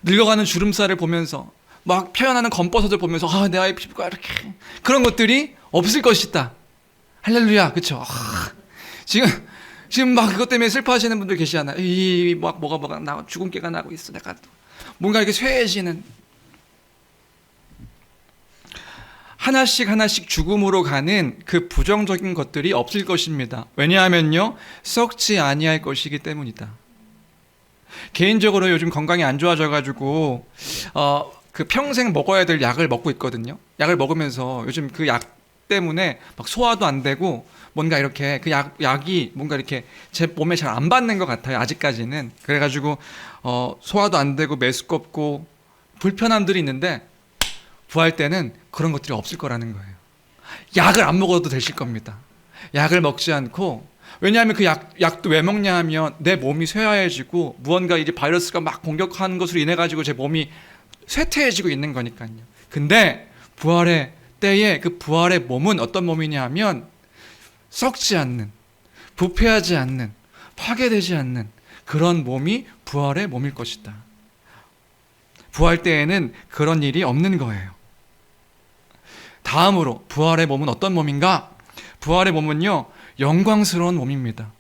늙어가는 주름살을 보면서 막 표현하는 검버섯을 보면서 내 아이 피부가 이렇게 그런 것들이 없을 것이다. 할렐루야, 그렇죠? 지금 막 그것 때문에 슬퍼하시는 분들 계시잖아요. 뭐가 나 죽음깨가 나고 있어. 내가 뭔가 이렇게 쇠해지는 하나씩 죽음으로 가는 그 부정적인 것들이 없을 것입니다. 왜냐하면요, 썩지 아니할 것이기 때문이다. 개인적으로 요즘 건강이 안 좋아져가지고 그 평생 먹어야 될 약을 먹고 있거든요. 약을 먹으면서 요즘 그 약 때문에 막 소화도 안 되고 뭔가 이렇게 그 약이 뭔가 이렇게 제 몸에 잘 안 받는 것 같아요. 아직까지는. 그래가지고 소화도 안 되고 메스껍고 불편함들이 있는데 부활 때는 그런 것들이 없을 거라는 거예요. 약을 안 먹어도 되실 겁니다. 약을 먹지 않고, 왜냐하면 그 약도 왜 먹냐 하면 내 몸이 쇠하해지고 무언가 이제 바이러스가 막 공격하는 것으로 인해 가지고 제 몸이 쇠퇴해지고 있는 거니까요. 근데 부활의 때에 그 부활의 몸은 어떤 몸이냐 하면 썩지 않는, 부패하지 않는, 파괴되지 않는 그런 몸이 부활의 몸일 것이다. 부활 때에는 그런 일이 없는 거예요. 다음으로 부활의 몸은 어떤 몸인가? 부활의 몸은요, 영광스러운 몸입니다.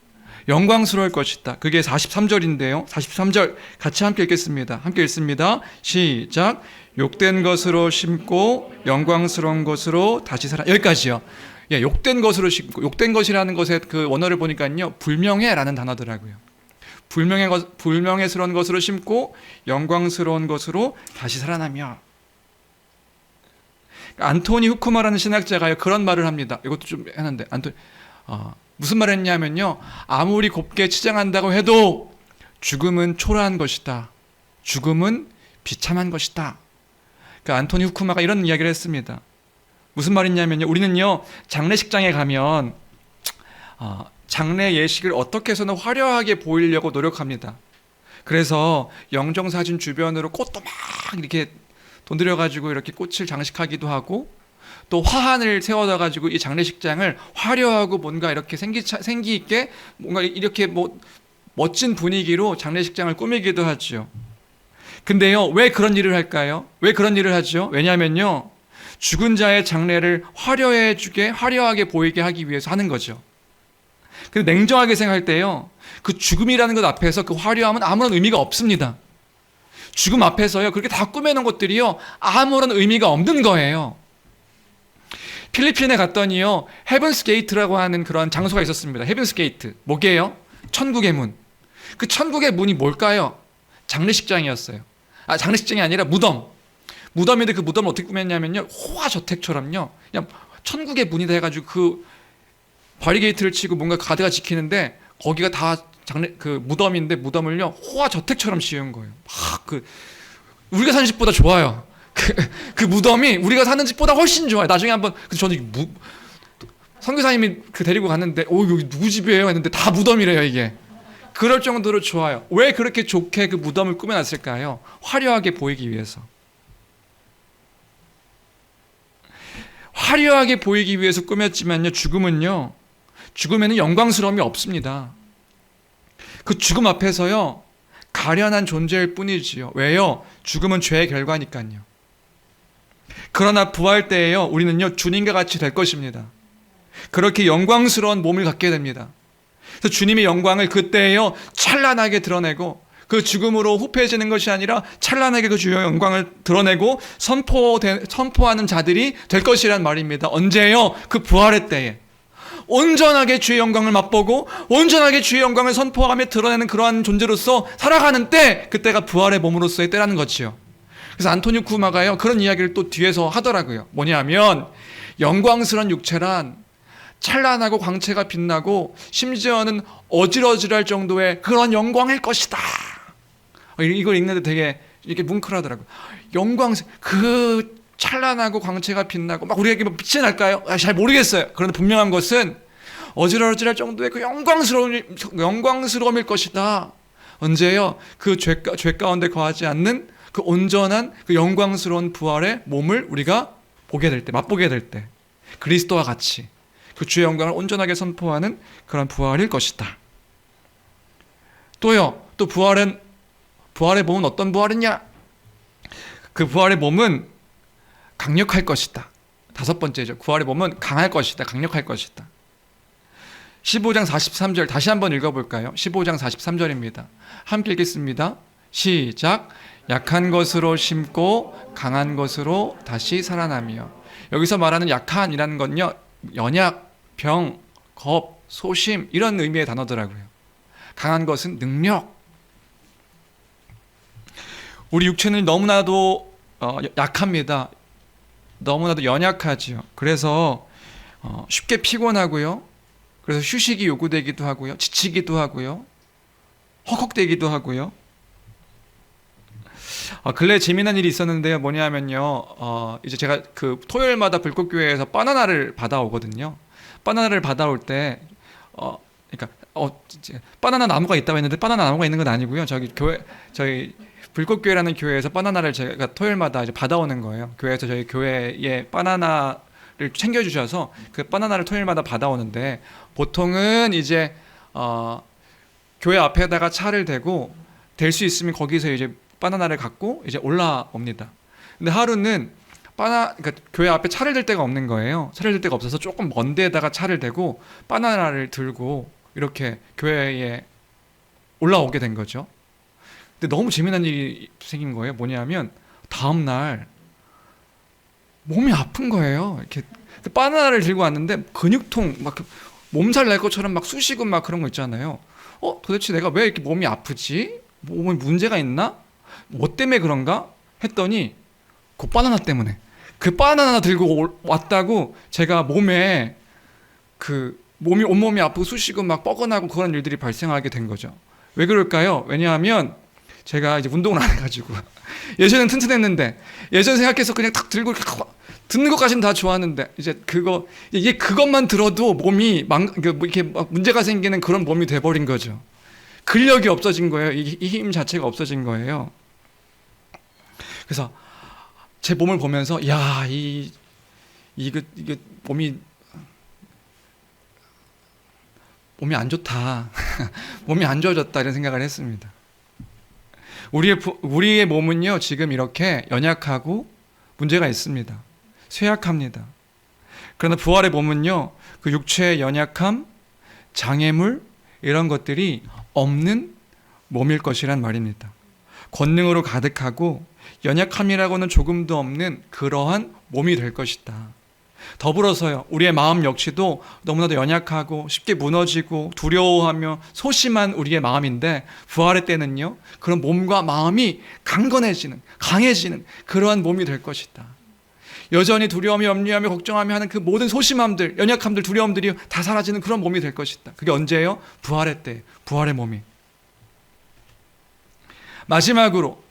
영광스러울 것이다. 그게 43절인데요. 43절 같이 함께 읽겠습니다. 함께 읽습니다. 시작. 욕된 것으로 심고 영광스러운 것으로 다시 살아. 여기까지요. 예, 욕된 것으로 심고, 욕된 것이라는 것의 그 원어를 보니까요, 불명예라는 단어더라고요. 불명예스러운 것으로 심고 영광스러운 것으로 다시 살아나며. 안토니 후쿠마라는 신학자가 그런 말을 합니다. 이것도 좀 했는데 무슨 말을 했냐면요, 아무리 곱게 치장한다고 해도 죽음은 초라한 것이다. 죽음은 비참한 것이다. 그러니까 안토니 후쿠마가 이런 이야기를 했습니다. 무슨 말이냐면요, 우리는요, 장례식장에 가면 장례 예식을 어떻게 해서는 화려하게 보이려고 노력합니다. 그래서 영정사진 주변으로 꽃도 막 이렇게 돈 들여가지고 이렇게 꽃을 장식하기도 하고, 또 화환을 세워놔가지고 이 장례식장을 화려하고 뭔가 이렇게 생기 있게 뭔가 이렇게 멋진 분위기로 장례식장을 꾸미기도 하죠. 근데요, 왜 그런 일을 할까요? 왜 그런 일을 하죠? 왜냐하면요, 죽은 자의 장례를 화려하게 보이게 하기 위해서 하는 거죠. 근데 냉정하게 생각할 때요, 그 죽음이라는 것 앞에서 그 화려함은 아무런 의미가 없습니다. 죽음 앞에서요, 그렇게 다 꾸며놓은 것들이요, 아무런 의미가 없는 거예요. 필리핀에 갔더니요, 헤븐스 게이트라고 하는 그런 장소가 있었습니다. 헤븐스 게이트. 뭐게요? 천국의 문. 그 천국의 문이 뭘까요? 장례식장이었어요. 장례식장이 아니라 무덤. 무덤인데 그 무덤을 어떻게 꾸몄냐면요, 호화저택처럼요, 그냥 천국의 문이다 해가지고 그 바리게이트를 치고 뭔가 가드가 지키는데 거기가 다 그 무덤인데 무덤을요 호화 저택처럼 지은 거예요. 막 우리가 사는 집보다 좋아요. 그 무덤이 우리가 사는 집보다 훨씬 좋아요. 나중에 한번 저는 선교사님이 데리고 갔는데 여기 누구 집이에요? 했는데 다 무덤이래요 이게. 그럴 정도로 좋아요. 왜 그렇게 좋게 그 무덤을 꾸며놨을까요? 화려하게 보이기 위해서. 화려하게 보이기 위해서 꾸몄지만요, 죽음에는 영광스러움이 없습니다. 그 죽음 앞에서요, 가련한 존재일 뿐이지요. 왜요? 죽음은 죄의 결과니까요. 그러나 부활 때에요, 우리는요, 주님과 같이 될 것입니다. 그렇게 영광스러운 몸을 갖게 됩니다. 그래서 주님의 영광을 그때에요, 찬란하게 드러내고, 그 죽음으로 후패해지는 것이 아니라 찬란하게 그 주의 영광을 드러내고 선포하는 자들이 될 것이란 말입니다. 언제요? 그 부활의 때에. 온전하게 주의 영광을 맛보고 온전하게 주의 영광을 선포하며 드러내는 그러한 존재로서 살아가는 때, 그때가 부활의 몸으로서의 때라는 거지요. 그래서 안토니오 쿠마가요, 그런 이야기를 또 뒤에서 하더라고요. 뭐냐면 영광스러운 육체란 찬란하고 광채가 빛나고 심지어는 어질어질할 정도의 그런 영광일 것이다. 이걸 읽는데 되게 이렇게 뭉클하더라고요. 그 찬란하고 광채가 빛나고 막 우리에게 빛이 날까요? 잘 모르겠어요. 그런데 분명한 것은 어질어질할 정도의 그 영광스러움일 것이다. 언제요? 그 죄 가운데 거하지 않는 그 온전한 그 영광스러운 부활의 몸을 우리가 보게 될 때, 맛보게 될 때, 그리스도와 같이 그 주의 영광을 온전하게 선포하는 그런 부활일 것이다. 또요, 또 부활의 몸은 어떤 부활이냐? 그 부활의 몸은 강력할 것이다. 5번째죠. 부활의 몸은 강할 것이다. 강력할 것이다. 15장 43절 다시 한번 읽어볼까요? 15장 43절입니다. 함께 읽겠습니다. 시작. 약한 것으로 심고 강한 것으로 다시 살아나며. 여기서 말하는 약한이라는 건요, 연약, 병, 겁, 소심 이런 의미의 단어더라고요. 강한 것은 능력. 우리 육체는 너무나도 약합니다. 너무나도 연약하지요. 그래서 쉽게 피곤하고요. 그래서 휴식이 요구되기도 하고요. 지치기도 하고요. 헉헉대기도 하고요. 근래 재미난 일이 있었는데요. 뭐냐면요. 이제 제가 그 토요일마다 불꽃교회에서 바나나를 받아오거든요. 바나나를 받아올 때, 바나나 나무가 있다고 했는데 바나나 나무가 있는 건 아니고요. 저희 불꽃교회라는 교회에서 바나나를 제가 토요일마다 이제 받아오는 거예요. 교회에서 저희 교회에 바나나를 챙겨주셔서 그 바나나를 토요일마다 받아오는데, 보통은 이제 교회 앞에다가 차를 대고 될 수 있으면 거기서 이제 바나나를 갖고 이제 올라옵니다. 근데 하루는 그러니까 교회 앞에 차를 댈 데가 없는 거예요. 차를 댈 데가 없어서 조금 먼 데에다가 차를 대고 바나나를 들고 이렇게 교회에 올라오게 된 거죠. 근데 너무 재미난 일이 생긴 거예요. 뭐냐면 다음 날 몸이 아픈 거예요. 이렇게 바나나를 들고 왔는데 근육통, 막 몸살 날 것처럼 막 쑤시고 막 그런 거 있잖아요. 도대체 내가 왜 이렇게 몸이 아프지? 몸에 문제가 있나? 뭐 때문에 그런가? 했더니 그 바나나 때문에. 그 바나나 들고 왔다고 제가 몸에 온몸이 아프고 쑤시고 막 뻐근하고 그런 일들이 발생하게 된 거죠. 왜 그럴까요? 왜냐하면 제가 이제 운동을 안 해가지고 예전엔 튼튼했는데, 예전 생각해서 그냥 탁 들고 듣는 것까지는 다 좋았는데, 이제 이게 그것만 들어도 몸이 이렇게 막 문제가 생기는 그런 몸이 돼버린 거죠. 근력이 없어진 거예요. 이 힘 자체가 없어진 거예요. 그래서 제 몸을 보면서 이거 몸이 안 좋다. 몸이 안 좋아졌다 이런 생각을 했습니다. 우리의 몸은요, 지금 이렇게 연약하고 문제가 있습니다. 쇠약합니다. 그러나 부활의 몸은요, 그 육체의 연약함, 장애물 이런 것들이 없는 몸일 것이란 말입니다. 권능으로 가득하고 연약함이라고는 조금도 없는 그러한 몸이 될 것이다. 더불어서요, 우리의 마음 역시도 너무나도 연약하고 쉽게 무너지고 두려워하며 소심한 우리의 마음인데, 부활의 때는요, 그런 몸과 마음이 강건해지는, 강해지는 그러한 몸이 될 것이다. 여전히 두려움이 염려하며 걱정하며 하는 그 모든 소심함들, 연약함들, 두려움들이 다 사라지는 그런 몸이 될 것이다. 그게 언제예요? 부활의 때, 부활의 몸이. 마지막으로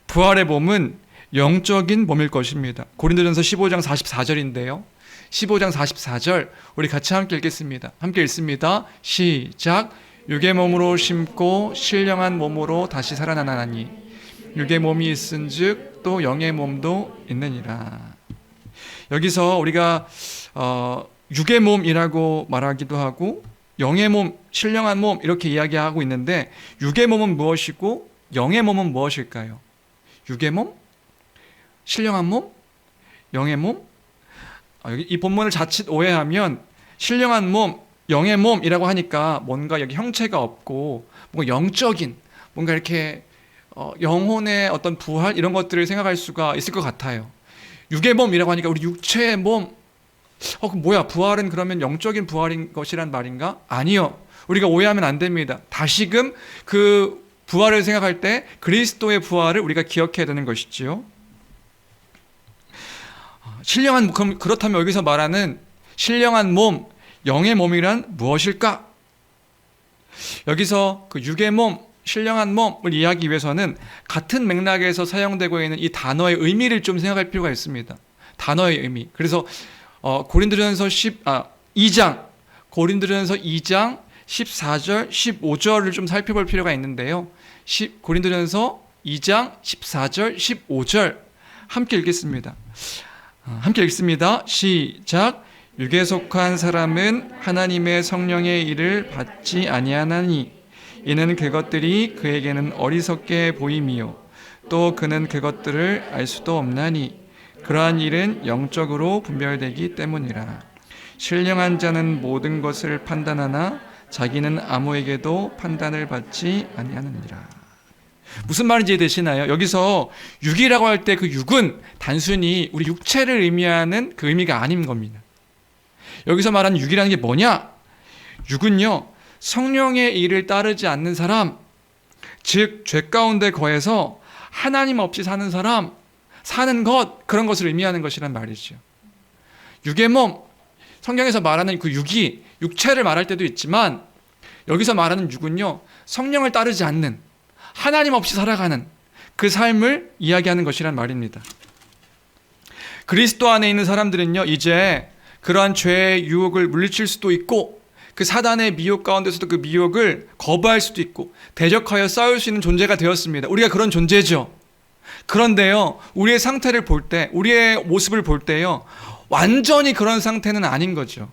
부활의 몸은 영적인 몸일 것입니다. 고린도전서 15장 44절인데요. 15장 44절 우리 같이 함께 읽겠습니다. 함께 읽습니다. 시작. 육의 몸으로 심고 신령한 몸으로 다시 살아나나니 육의 몸이 있은즉 또 영의 몸도 있느니라. 여기서 우리가 육의 몸이라고 말하기도 하고 영의 몸, 신령한 몸 이렇게 이야기하고 있는데 육의 몸은 무엇이고 영의 몸은 무엇일까요? 육의 몸, 신령한 몸, 영의 몸. 여기 이 본문을 자칫 오해하면 신령한 몸, 영의 몸이라고 하니까 뭔가 여기 형체가 없고 뭔가 영적인 뭔가 이렇게 영혼의 어떤 부활 이런 것들을 생각할 수가 있을 것 같아요. 육의 몸이라고 하니까 우리 육체의 몸. 그럼 뭐야? 부활은 그러면 영적인 부활인 것이란 말인가? 아니요. 우리가 오해하면 안 됩니다. 다시금 그 부활을 생각할 때 그리스도의 부활을 우리가 기억해야 되는 것이지요. 신령한, 그렇다면 여기서 말하는 신령한 몸, 영의 몸이란 무엇일까? 여기서 그 육의 몸, 신령한 몸을 이해하기 위해서는 같은 맥락에서 사용되고 있는 이 단어의 의미를 좀 생각할 필요가 있습니다. 단어의 의미. 그래서 고린도전서 2장 14절, 15절을 좀 살펴볼 필요가 있는데요. 고린도전서 2장 14절, 15절 함께 읽겠습니다. 함께 읽습니다. 시작. 육에 속한 사람은 하나님의 성령의 일을 받지 아니하나니 이는 그것들이 그에게는 어리석게 보임이요 또 그는 그것들을 알 수도 없나니 그러한 일은 영적으로 분별되기 때문이라. 신령한 자는 모든 것을 판단하나 자기는 아무에게도 판단을 받지 아니하느니라. 무슨 말인지 이해되시나요? 여기서 육이라고 할 때 그 육은 단순히 우리 육체를 의미하는 그 의미가 아닌 겁니다. 여기서 말하는 육이라는 게 뭐냐? 육은요, 성령의 일을 따르지 않는 사람, 즉 죄 가운데 거해서 하나님 없이 사는 사람, 사는 것, 그런 것을 의미하는 것이란 말이죠. 육의 몸, 성경에서 말하는 그 육이 육체를 말할 때도 있지만 여기서 말하는 육은요, 성령을 따르지 않는, 하나님 없이 살아가는 그 삶을 이야기하는 것이란 말입니다. 그리스도 안에 있는 사람들은요, 이제 그러한 죄의 유혹을 물리칠 수도 있고 그 사단의 미혹 가운데서도 그 미혹을 거부할 수도 있고 대적하여 싸울 수 있는 존재가 되었습니다. 우리가 그런 존재죠. 그런데요, 우리의 상태를 볼 때, 우리의 모습을 볼 때요, 완전히 그런 상태는 아닌 거죠.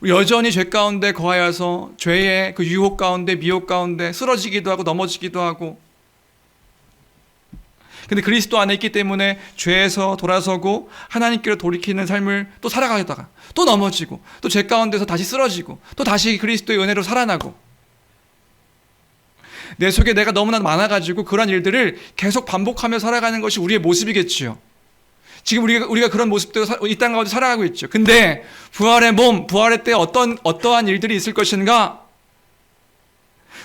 여전히 죄 가운데 거하여서 죄의 그 유혹 가운데, 미혹 가운데 쓰러지기도 하고 넘어지기도 하고, 근데 그리스도 안에 있기 때문에 죄에서 돌아서고 하나님께로 돌이키는 삶을 또 살아가다가 또 넘어지고 또 죄 가운데서 다시 쓰러지고 또 다시 그리스도의 은혜로 살아나고, 내 속에 내가 너무나 많아가지고 그런 일들을 계속 반복하며 살아가는 것이 우리의 모습이겠지요. 지금 우리가 그런 모습대로 이 땅 가운데 살아가고 있죠. 근데 부활의 몸, 부활의 때 어떠한 일들이 있을 것인가?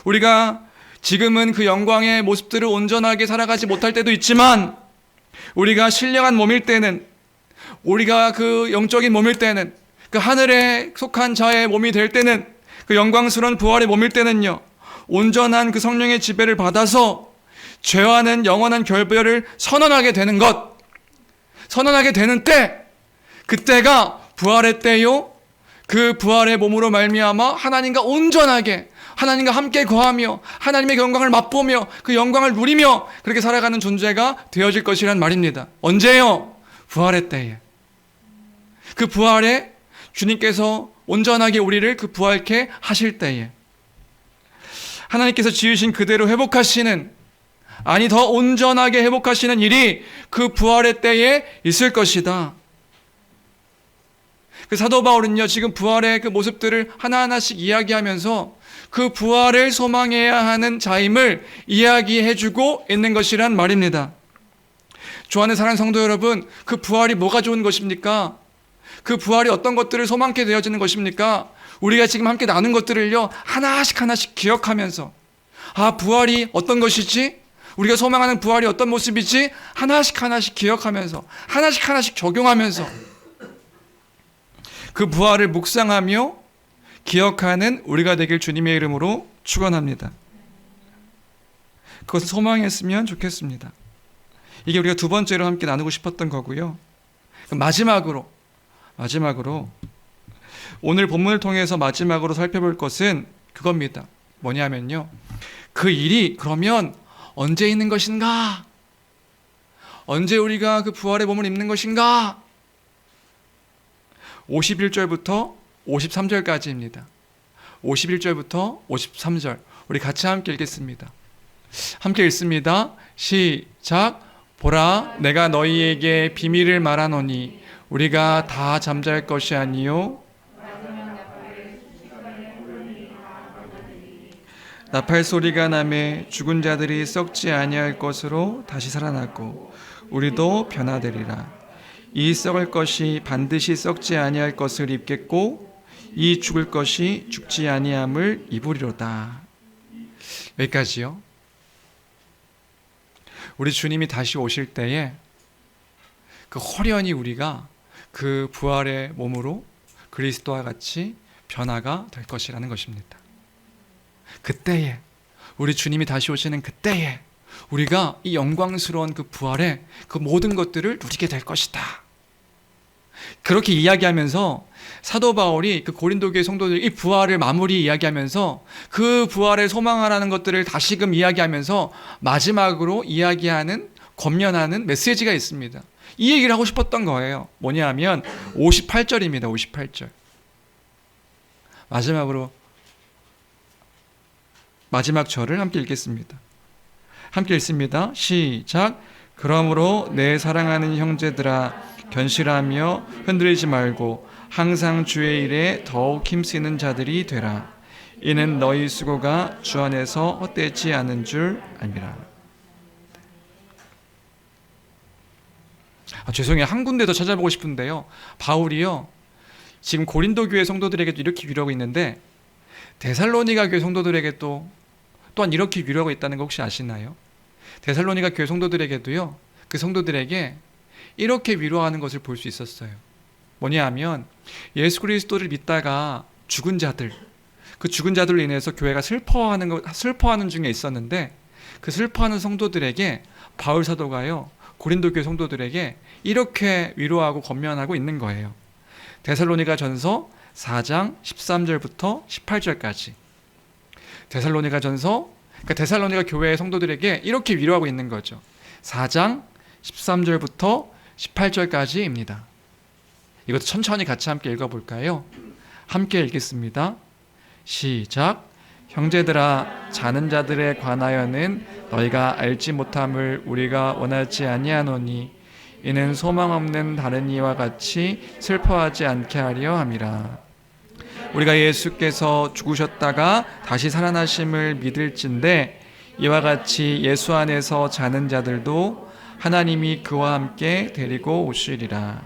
우리가 지금은 그 영광의 모습들을 온전하게 살아가지 못할 때도 있지만, 우리가 신령한 몸일 때는, 우리가 그 영적인 몸일 때는, 그 하늘에 속한 자의 몸이 될 때는, 그 영광스러운 부활의 몸일 때는요, 온전한 그 성령의 지배를 받아서 죄와는 영원한 결별을 선언하게 되는 것, 선언하게 되는 때, 그때가 부활의 때요, 그 부활의 몸으로 말미암아 하나님과 온전하게, 하나님과 함께 거하며 하나님의 영광을 맛보며 그 영광을 누리며 그렇게 살아가는 존재가 되어질 것이란 말입니다. 언제요? 부활의 때에. 그 부활에 주님께서 온전하게 우리를 그 부활케 하실 때에 하나님께서 지으신 그대로 회복하시는, 아니 더 온전하게 회복하시는 일이 그 부활의 때에 있을 것이다. 그 사도 바울은요, 지금 부활의 그 모습들을 하나하나씩 이야기하면서 그 부활을 소망해야 하는 자임을 이야기해주고 있는 것이란 말입니다. 주안의 사랑하는 성도 여러분, 그 부활이 뭐가 좋은 것입니까? 그 부활이 어떤 것들을 소망케 되어지는 것입니까? 우리가 지금 함께 나눈 것들을요, 하나씩 기억하면서, 아, 부활이 어떤 것이지? 우리가 소망하는 부활이 어떤 모습이지? 하나씩 하나씩 기억하면서, 하나씩 하나씩 적용하면서 그 부활을 묵상하며 기억하는 우리가 되길 주님의 이름으로 축원합니다. 그것을 소망했으면 좋겠습니다. 이게 우리가 두 번째로 함께 나누고 싶었던 거고요. 마지막으로 오늘 본문을 통해서 마지막으로 살펴볼 것은 그겁니다. 뭐냐면요, 그 일이 그러면 언제 있는 것인가? 언제 우리가 그 부활의 몸을 입는 것인가? 51절부터 53절까지입니다. 51절부터 53절 우리 같이 함께 읽겠습니다. 함께 읽습니다. 시작. 보라, 내가 너희에게 비밀을 말하노니 우리가 다 잠잘 것이 아니요 나팔 소리가 나매 죽은 자들이 썩지 아니할 것으로 다시 살아나고 우리도 변화되리라. 이 썩을 것이 반드시 썩지 아니할 것을 입겠고 이 죽을 것이 죽지 아니함을 입으리로다. 여기까지요. 우리 주님이 다시 오실 때에 그 호련히 우리가 그 부활의 몸으로 그리스도와 같이 변화가 될 것이라는 것입니다. 그때에, 우리 주님이 다시 오시는 그때에 우리가 이 영광스러운 그 부활의 그 모든 것들을 누리게 될 것이다. 그렇게 이야기하면서 사도 바울이 그 고린도 교회 성도들 이 부활을 마무리 이야기하면서 그 부활을 소망하라는 것들을 다시금 이야기하면서 마지막으로 이야기하는, 권면하는 메시지가 있습니다. 이 얘기를 하고 싶었던 거예요. 뭐냐 하면 58절입니다. 58절. 마지막 절을 함께 읽겠습니다. 함께 읽습니다. 시작. 그러므로 내 사랑하는 형제들아, 견실하며 흔들리지 말고 항상 주의 일에 더욱 힘쓰는 자들이 되라. 이는 너희 수고가 주 안에서 헛되지 않은 줄 알미라. 죄송해요. 한 군데 더 찾아보고 싶은데요. 바울이요, 지금 고린도 교회 성도들에게도 이렇게 위로하고 있는데 데살로니가 교회 성도들에게 또한 이렇게 위로하고 있다는 거 혹시 아시나요? 데살로니가 교회 성도들에게도요, 그 성도들에게 이렇게 위로하는 것을 볼 수 있었어요. 뭐냐 하면 예수 그리스도를 믿다가 죽은 자들, 그 죽은 자들로 인해서 교회가 슬퍼하는 중에 있었는데 그 슬퍼하는 성도들에게 바울 사도가요, 고린도 교회 성도들에게 이렇게 위로하고 권면하고 있는 거예요. 데살로니가 전서 4장 13절부터 18절까지. 데살로니가 전서, 그러니까 데살로니가 교회의 성도들에게 이렇게 위로하고 있는 거죠. 4장 13절부터 18절까지입니다. 이것도 천천히 같이 함께 읽어볼까요? 함께 읽겠습니다. 시작. 형제들아, 자는 자들에 관하여는 너희가 알지 못함을 우리가 원하지 아니하노니 이는 소망 없는 다른 이와 같이 슬퍼하지 않게 하려 함이라. 우리가 예수께서 죽으셨다가 다시 살아나심을 믿을진대 이와 같이 예수 안에서 자는 자들도 하나님이 그와 함께 데리고 오시리라.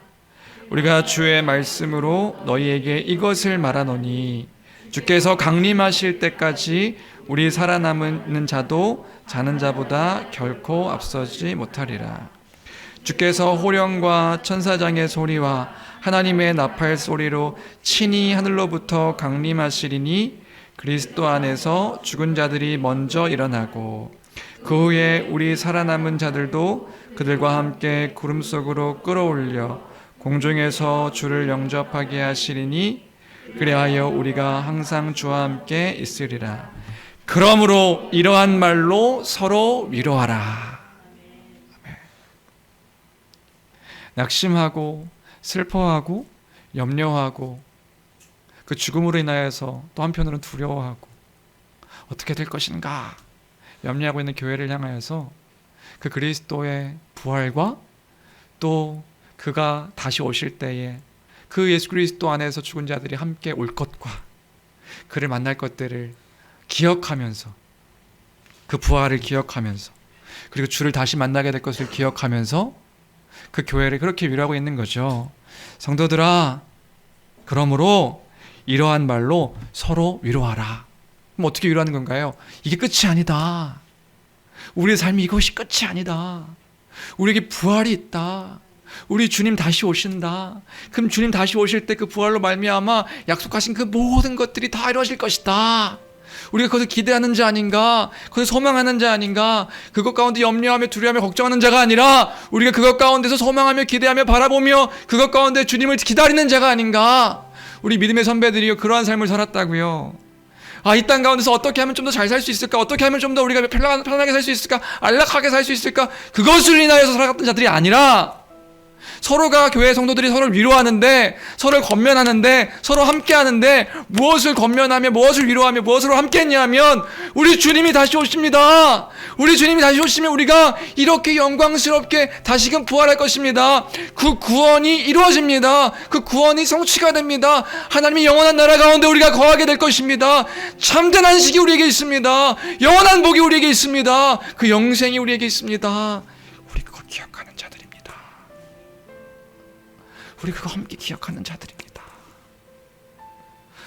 우리가 주의 말씀으로 너희에게 이것을 말하노니 주께서 강림하실 때까지 우리 살아남는 자도 자는 자보다 결코 앞서지 못하리라. 주께서 호령과 천사장의 소리와 하나님의 나팔 소리로 친히 하늘로부터 강림하시리니 그리스도 안에서 죽은 자들이 먼저 일어나고 그 후에 우리 살아남은 자들도 그들과 함께 구름 속으로 끌어올려 공중에서 주를 영접하게 하시리니 그리하여 우리가 항상 주와 함께 있으리라. 그러므로 이러한 말로 서로 위로하라. 낙심하고 슬퍼하고 염려하고 그 죽음으로 인하여서 또 한편으로는 두려워하고 어떻게 될 것인가 염려하고 있는 교회를 향하여서 그 그리스도의 부활과 또 그가 다시 오실 때에 그 예수 그리스도 안에서 죽은 자들이 함께 올 것과 그를 만날 것들을 기억하면서 그 부활을 기억하면서 그리고 주를 다시 만나게 될 것을 기억하면서 그 교회를 그렇게 위로하고 있는 거죠. 성도들아, 그러므로 이러한 말로 서로 위로하라. 그럼 어떻게 위로하는 건가요? 이게 끝이 아니다. 우리의 삶이 이것이 끝이 아니다. 우리에게 부활이 있다. 우리 주님 다시 오신다. 그럼 주님 다시 오실 때 그 부활로 말미암아 약속하신 그 모든 것들이 다 이루어질 것이다. 우리가 그것을 기대하는 자 아닌가? 그것을 소망하는 자 아닌가? 그것 가운데 염려하며 두려워하며 걱정하는 자가 아니라 우리가 그것 가운데서 소망하며 기대하며 바라보며 그것 가운데 주님을 기다리는 자가 아닌가? 우리 믿음의 선배들이요 그러한 삶을 살았다고요. 이 땅 가운데서 어떻게 하면 좀 더 잘 살 수 있을까? 어떻게 하면 좀 더 우리가 편하게 살 수 있을까? 안락하게 살 수 있을까? 그것을 인하여서 살아갔던 자들이 아니라 서로가 교회 성도들이 서로를 위로하는데, 서로를 권면하는데, 서로 함께하는데 무엇을 권면하며 무엇을 위로하며 무엇으로 함께했냐면 우리 주님이 다시 오십니다. 우리 주님이 다시 오시면 우리가 이렇게 영광스럽게 다시금 부활할 것입니다. 그 구원이 이루어집니다. 그 구원이 성취가 됩니다. 하나님의 영원한 나라 가운데 우리가 거하게 될 것입니다. 참된 안식이 우리에게 있습니다. 영원한 복이 우리에게 있습니다. 그 영생이 우리에게 있습니다. 우리 그거 기억하는 자들입니다. 우리 그거 함께 기억하는 자들입니다.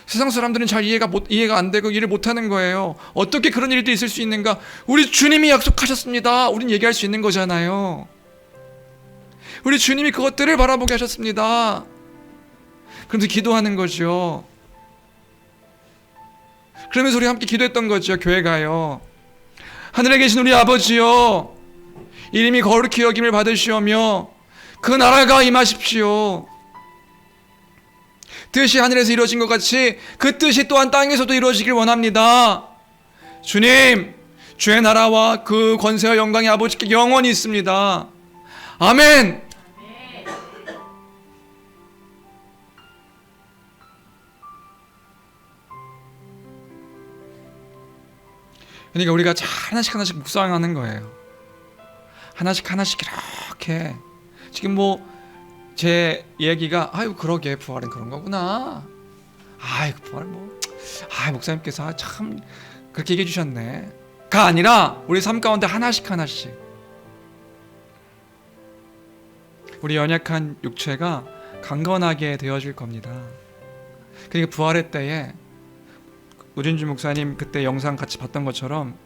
세상 사람들은 잘 이해가 안 되고 이해를 못하는 거예요. 어떻게 그런 일도 있을 수 있는가? 우리 주님이 약속하셨습니다. 우린 얘기할 수 있는 거잖아요. 우리 주님이 그것들을 바라보게 하셨습니다. 그런데 기도하는 거죠. 그러면서 우리 함께 기도했던 거죠. 교회 가요. 하늘에 계신 우리 아버지요, 이름이 거룩히 여김을 받으시오며 그 나라가 임하십시오. 뜻이 하늘에서 이루어진 것 같이 그 뜻이 또한 땅에서도 이루어지길 원합니다. 주님, 주의 나라와 그 권세와 영광이 아버지께 영원히 있습니다. 아멘. 그러니까 우리가 하나씩 하나씩 묵상하는 거예요. 하나씩 이렇게. 지금 제 얘기가 그러게 부활은 그런 거구나. 부활 목사님께서 참 그렇게 얘기해 주셨네. 가 아니라 우리 삶 가운데 하나씩 우리 연약한 육체가 강건하게 되어질 겁니다. 그러니까 부활의 때에 우진주 목사님 그때 영상 같이 봤던 것처럼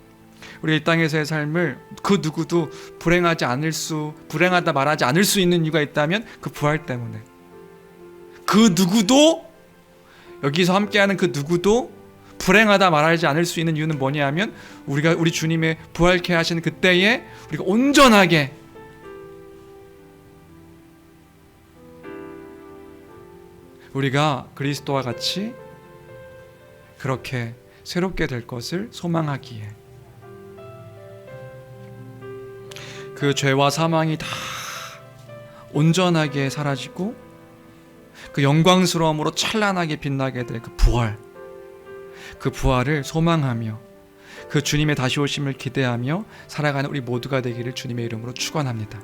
우리 이 땅에서의 삶을 그 누구도 불행하다 말하지 않을 수 있는 이유가 있다면 그 부활 때문에, 그 누구도, 여기서 함께하는 그 누구도 불행하다 말하지 않을 수 있는 이유는 뭐냐면 우리 주님의 부활케 하시는 그때에 우리가 온전하게 우리가 그리스도와 같이 그렇게 새롭게 될 것을 소망하기에 그 죄와 사망이 다 온전하게 사라지고 그 영광스러움으로 찬란하게 빛나게 될 그 부활을 소망하며 그 주님의 다시 오심을 기대하며 살아가는 우리 모두가 되기를 주님의 이름으로 축원합니다.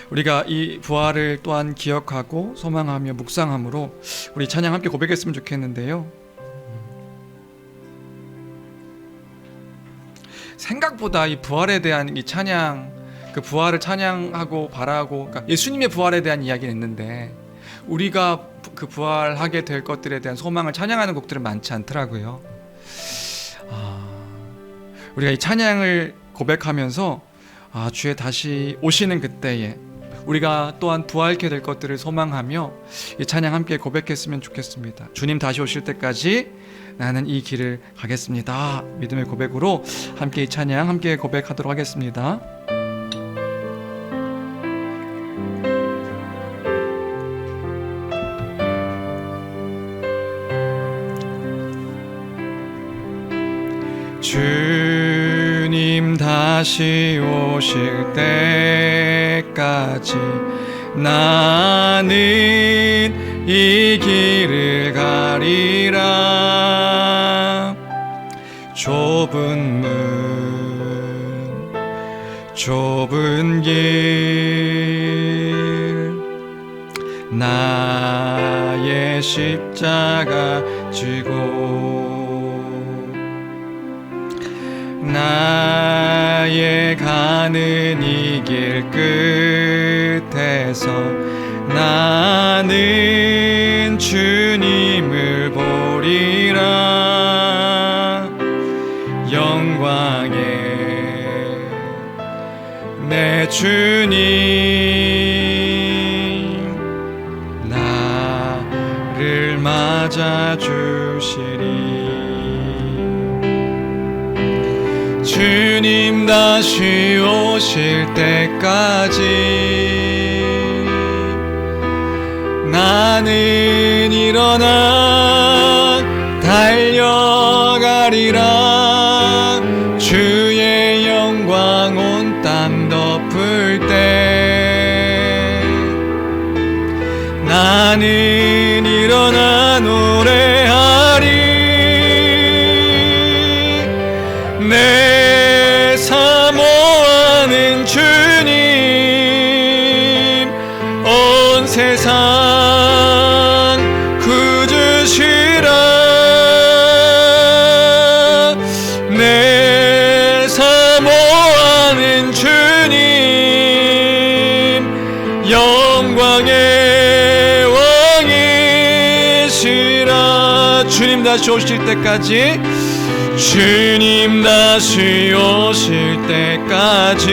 우리가 이 부활을 또한 기억하고 소망하며 묵상함으로 우리 찬양 함께 고백했으면 좋겠는데요. 생각보다 이 부활에 대한 이 찬양, 그 부활을 찬양하고 바라고, 그러니까 예수님의 부활에 대한 이야기는 있는데 우리가 그 부활하게 될 것들에 대한 소망을 찬양하는 곡들은 많지 않더라고요. 우리가 이 찬양을 고백하면서 주의 다시 오시는 그때에 우리가 또한 부활케 될 것들을 소망하며 이 찬양 함께 고백했으면 좋겠습니다. 주님 다시 오실 때까지 나는 이 길을 가겠습니다. 믿음의 고백으로 함께 이 찬양 함께 고백하도록 하겠습니다. 주님 다시 오실 때까지 나는 이 길을 가리라. 좁은 문 좁은 길 나의 십자가 지고 나의 가는 이 길 끝에서 나는 주님을 보리라. 내 주님 나를 맞아주시리. 주님 다시 오실 때까지 나는 일어나 달려가리라. 주의 영광 온 땅 덮을 때 나는 일어나 노래하리. 내 사모하는 주님 온 세상 구주시라. 내 사모하는 주님 영광의 왕이시라. 주님 다시 오실 때까지, 주님 다시 오실 때까지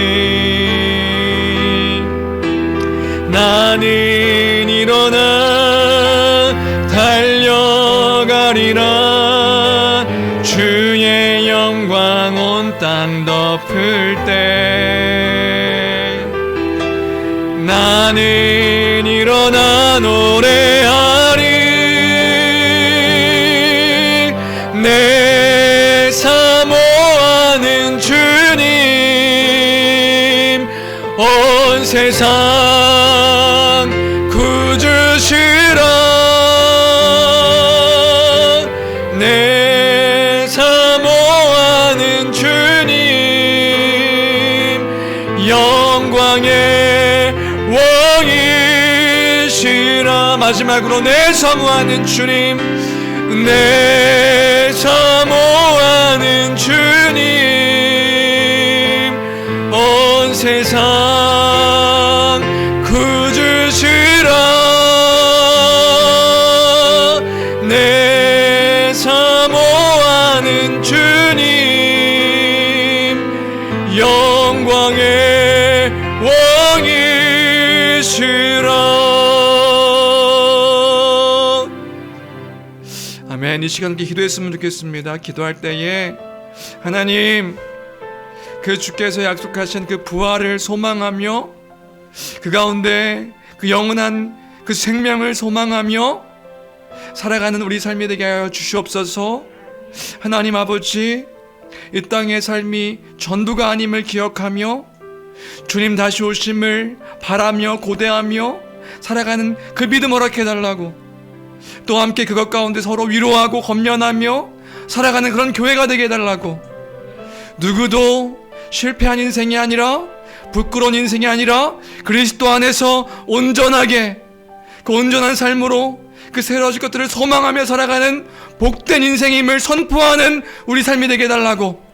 나는 일어나 달려가리라. 주의 영광 온 땅 덮을 때 나는 일어나 노래하리. 내 사모하는 주님 온 세상 구주시라. 내 사모하는 주님 영광의 왕이시라. 마지막으로 내 사모하는 주님, 내 사모하는 주님 온 세상 구주시라. 내 사모하는 주님 영광의 왕이시라. 아멘. 이 시간 기도했으면 좋겠습니다. 기도할 때에 하나님, 그 주께서 약속하신 그 부활을 소망하며 그 가운데 그 영원한 그 생명을 소망하며 살아가는 우리 삶이 되게 하여 주시옵소서. 하나님 아버지, 이 땅의 삶이 전부가 아님을 기억하며 주님 다시 오심을 바라며 고대하며 살아가는 그 믿음 허락해달라고, 또 함께 그것 가운데 서로 위로하고 권면하며 살아가는 그런 교회가 되게 해달라고, 누구도 실패한 인생이 아니라 부끄러운 인생이 아니라 그리스도 안에서 온전하게 그 온전한 삶으로 그 새로워질 것들을 소망하며 살아가는 복된 인생임을 선포하는 우리 삶이 되게 해달라고,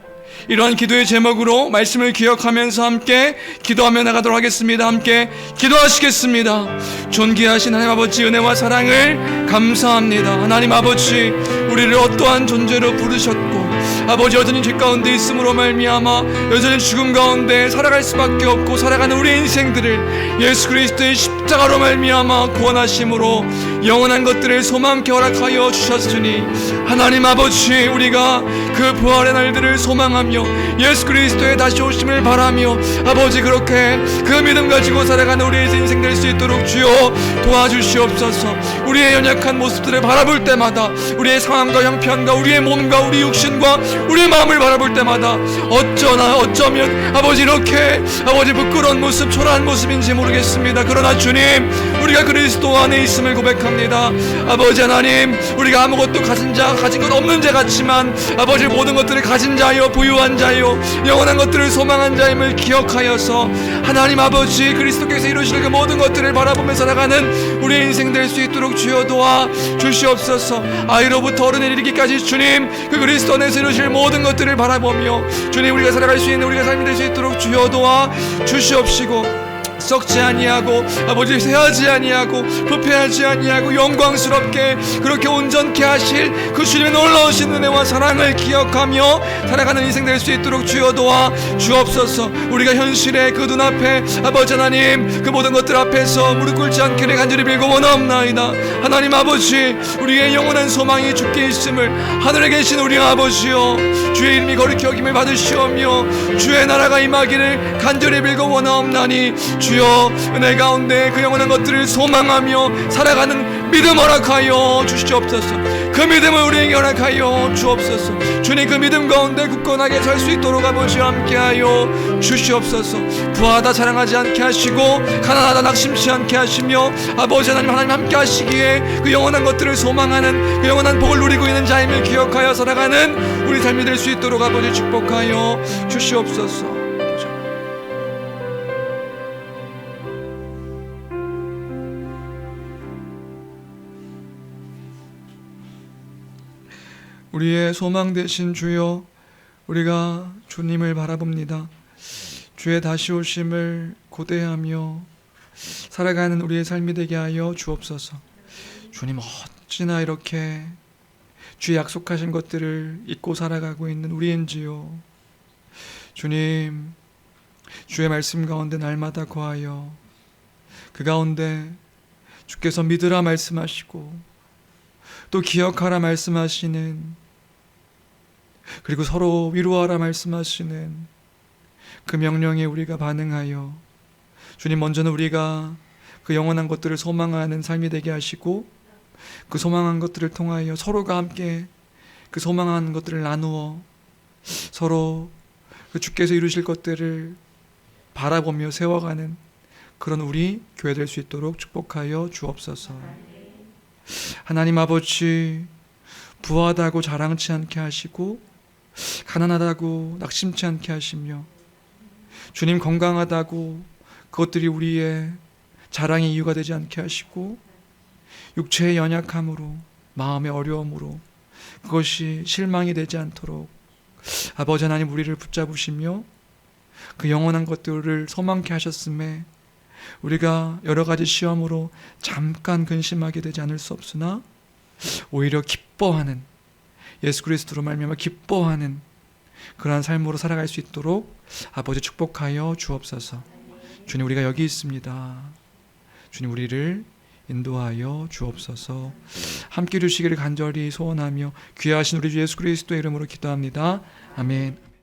이러한 기도의 제목으로 말씀을 기억하면서 함께 기도하며 나가도록 하겠습니다. 함께 기도하시겠습니다. 존귀하신 하나님 아버지, 은혜와 사랑을 감사합니다. 하나님 아버지, 우리를 어떠한 존재로 부르셨고 아버지 여전히 죄 가운데 있음으로 말미암아 여전히 죽음 가운데 살아갈 수밖에 없고 살아가는 우리 인생들을 예수 그리스도의 십자가로 말미암아 구원하심으로 영원한 것들을 소망케 허락하여 주셨으니, 하나님 아버지, 우리가 그 부활의 날들을 소망하며 예수 그리스도의 다시 오심을 바라며 아버지 그렇게 그 믿음 가지고 살아가는 우리의 인생 될 수 있도록 주여 도와주시옵소서. 우리의 연약한 모습들을 바라볼 때마다, 우리의 상황과 형편과 우리의 몸과 우리 육신과 우리의 마음을 바라볼 때마다 어쩌면 아버지 이렇게 아버지 부끄러운 모습, 초라한 모습인지 모르겠습니다. 그러나 주님, 우리가 그리스도 안에 있음을 고백합니다. 아버지 하나님, 우리가 아무것도 가진 것 없는 자 같지만 아버지 모든 것들을 가진 자요, 부유한 자요, 영원한 것들을 소망한 자임을 기억하여서 하나님 아버지 그리스도께서 이루실 그 모든 것들을 바라보며 살아가는 우리의 인생 될 수 있도록 주여 도와 주시옵소서. 아이로부터 어른에 이르기까지 주님 그 그리스도 안에서 이루실 모든 것들을 바라보며 주님 우리가 살아갈 수 있는 우리가 삶이 될 수 있도록 주여 도와 주시옵시고, 썩지 아니하고 아버지 새하지 아니하고 부패하지 아니하고 영광스럽게 그렇게 온전케 하실 그 주님의 놀라우신 은혜와 사랑을 기억하며 살아가는 인생 될 수 있도록 주여 도와 주옵소서. 우리가 현실의 그 눈앞에 아버지 하나님 그 모든 것들 앞에서 무릎 꿇지 않기를 간절히 빌고 원하옵나이다. 하나님 아버지, 우리의 영원한 소망이 주께 있음을 하늘에 계신 우리 아버지여, 주의 이름이 거룩히 여김을 받으시오며 주의 나라가 임하기를 간절히 빌고 원하옵나니 주여 은혜 가운데 그 영원한 것들을 소망하며 살아가는 믿음 허락하여 주시옵소서. 그 믿음을 우리에게 허락하여 주옵소서. 주님, 그 믿음 가운데 굳건하게 살 수 있도록 아버지 함께하여 주시옵소서. 부하다 자랑하지 않게 하시고 가난하다 낙심치 않게 하시며 아버지 하나님 함께 하시기에 그 영원한 것들을 소망하는 그 영원한 복을 누리고 있는 자임을 기억하여 살아가는 우리 삶이 될 수 있도록 아버지 축복하여 주시옵소서. 우리의 소망 되신 주여, 우리가 주님을 바라봅니다. 주의 다시 오심을 고대하며 살아가는 우리의 삶이 되게 하여 주옵소서. 주님, 어찌나 이렇게 주의 약속하신 것들을 잊고 살아가고 있는 우리인지요. 주님, 주의 말씀 가운데 날마다 거하여 그 가운데 주께서 믿으라 말씀하시고 또 기억하라 말씀하시는, 그리고 서로 위로하라 말씀하시는 그 명령에 우리가 반응하여 주님, 먼저는 우리가 그 영원한 것들을 소망하는 삶이 되게 하시고 그 소망한 것들을 통하여 서로가 함께 그 소망한 것들을 나누어 서로 그 주께서 이루실 것들을 바라보며 세워가는 그런 우리 교회 될 수 있도록 축복하여 주옵소서. 하나님 아버지, 부하다고 자랑치 않게 하시고 가난하다고 낙심치 않게 하시며 주님, 건강하다고 그것들이 우리의 자랑의 이유가 되지 않게 하시고 육체의 연약함으로 마음의 어려움으로 그것이 실망이 되지 않도록 아버지 하나님 우리를 붙잡으시며 그 영원한 것들을 소망케 하셨음에 우리가 여러 가지 시험으로 잠깐 근심하게 되지 않을 수 없으나 오히려 기뻐하는, 예수 그리스도로 말미암아 기뻐하는 그러한 삶으로 살아갈 수 있도록 아버지 축복하여 주옵소서. 주님, 우리가 여기 있습니다. 주님, 우리를 인도하여 주옵소서. 함께 해주시기를 간절히 소원하며 귀하신 우리 주 예수 그리스도의 이름으로 기도합니다. 아멘.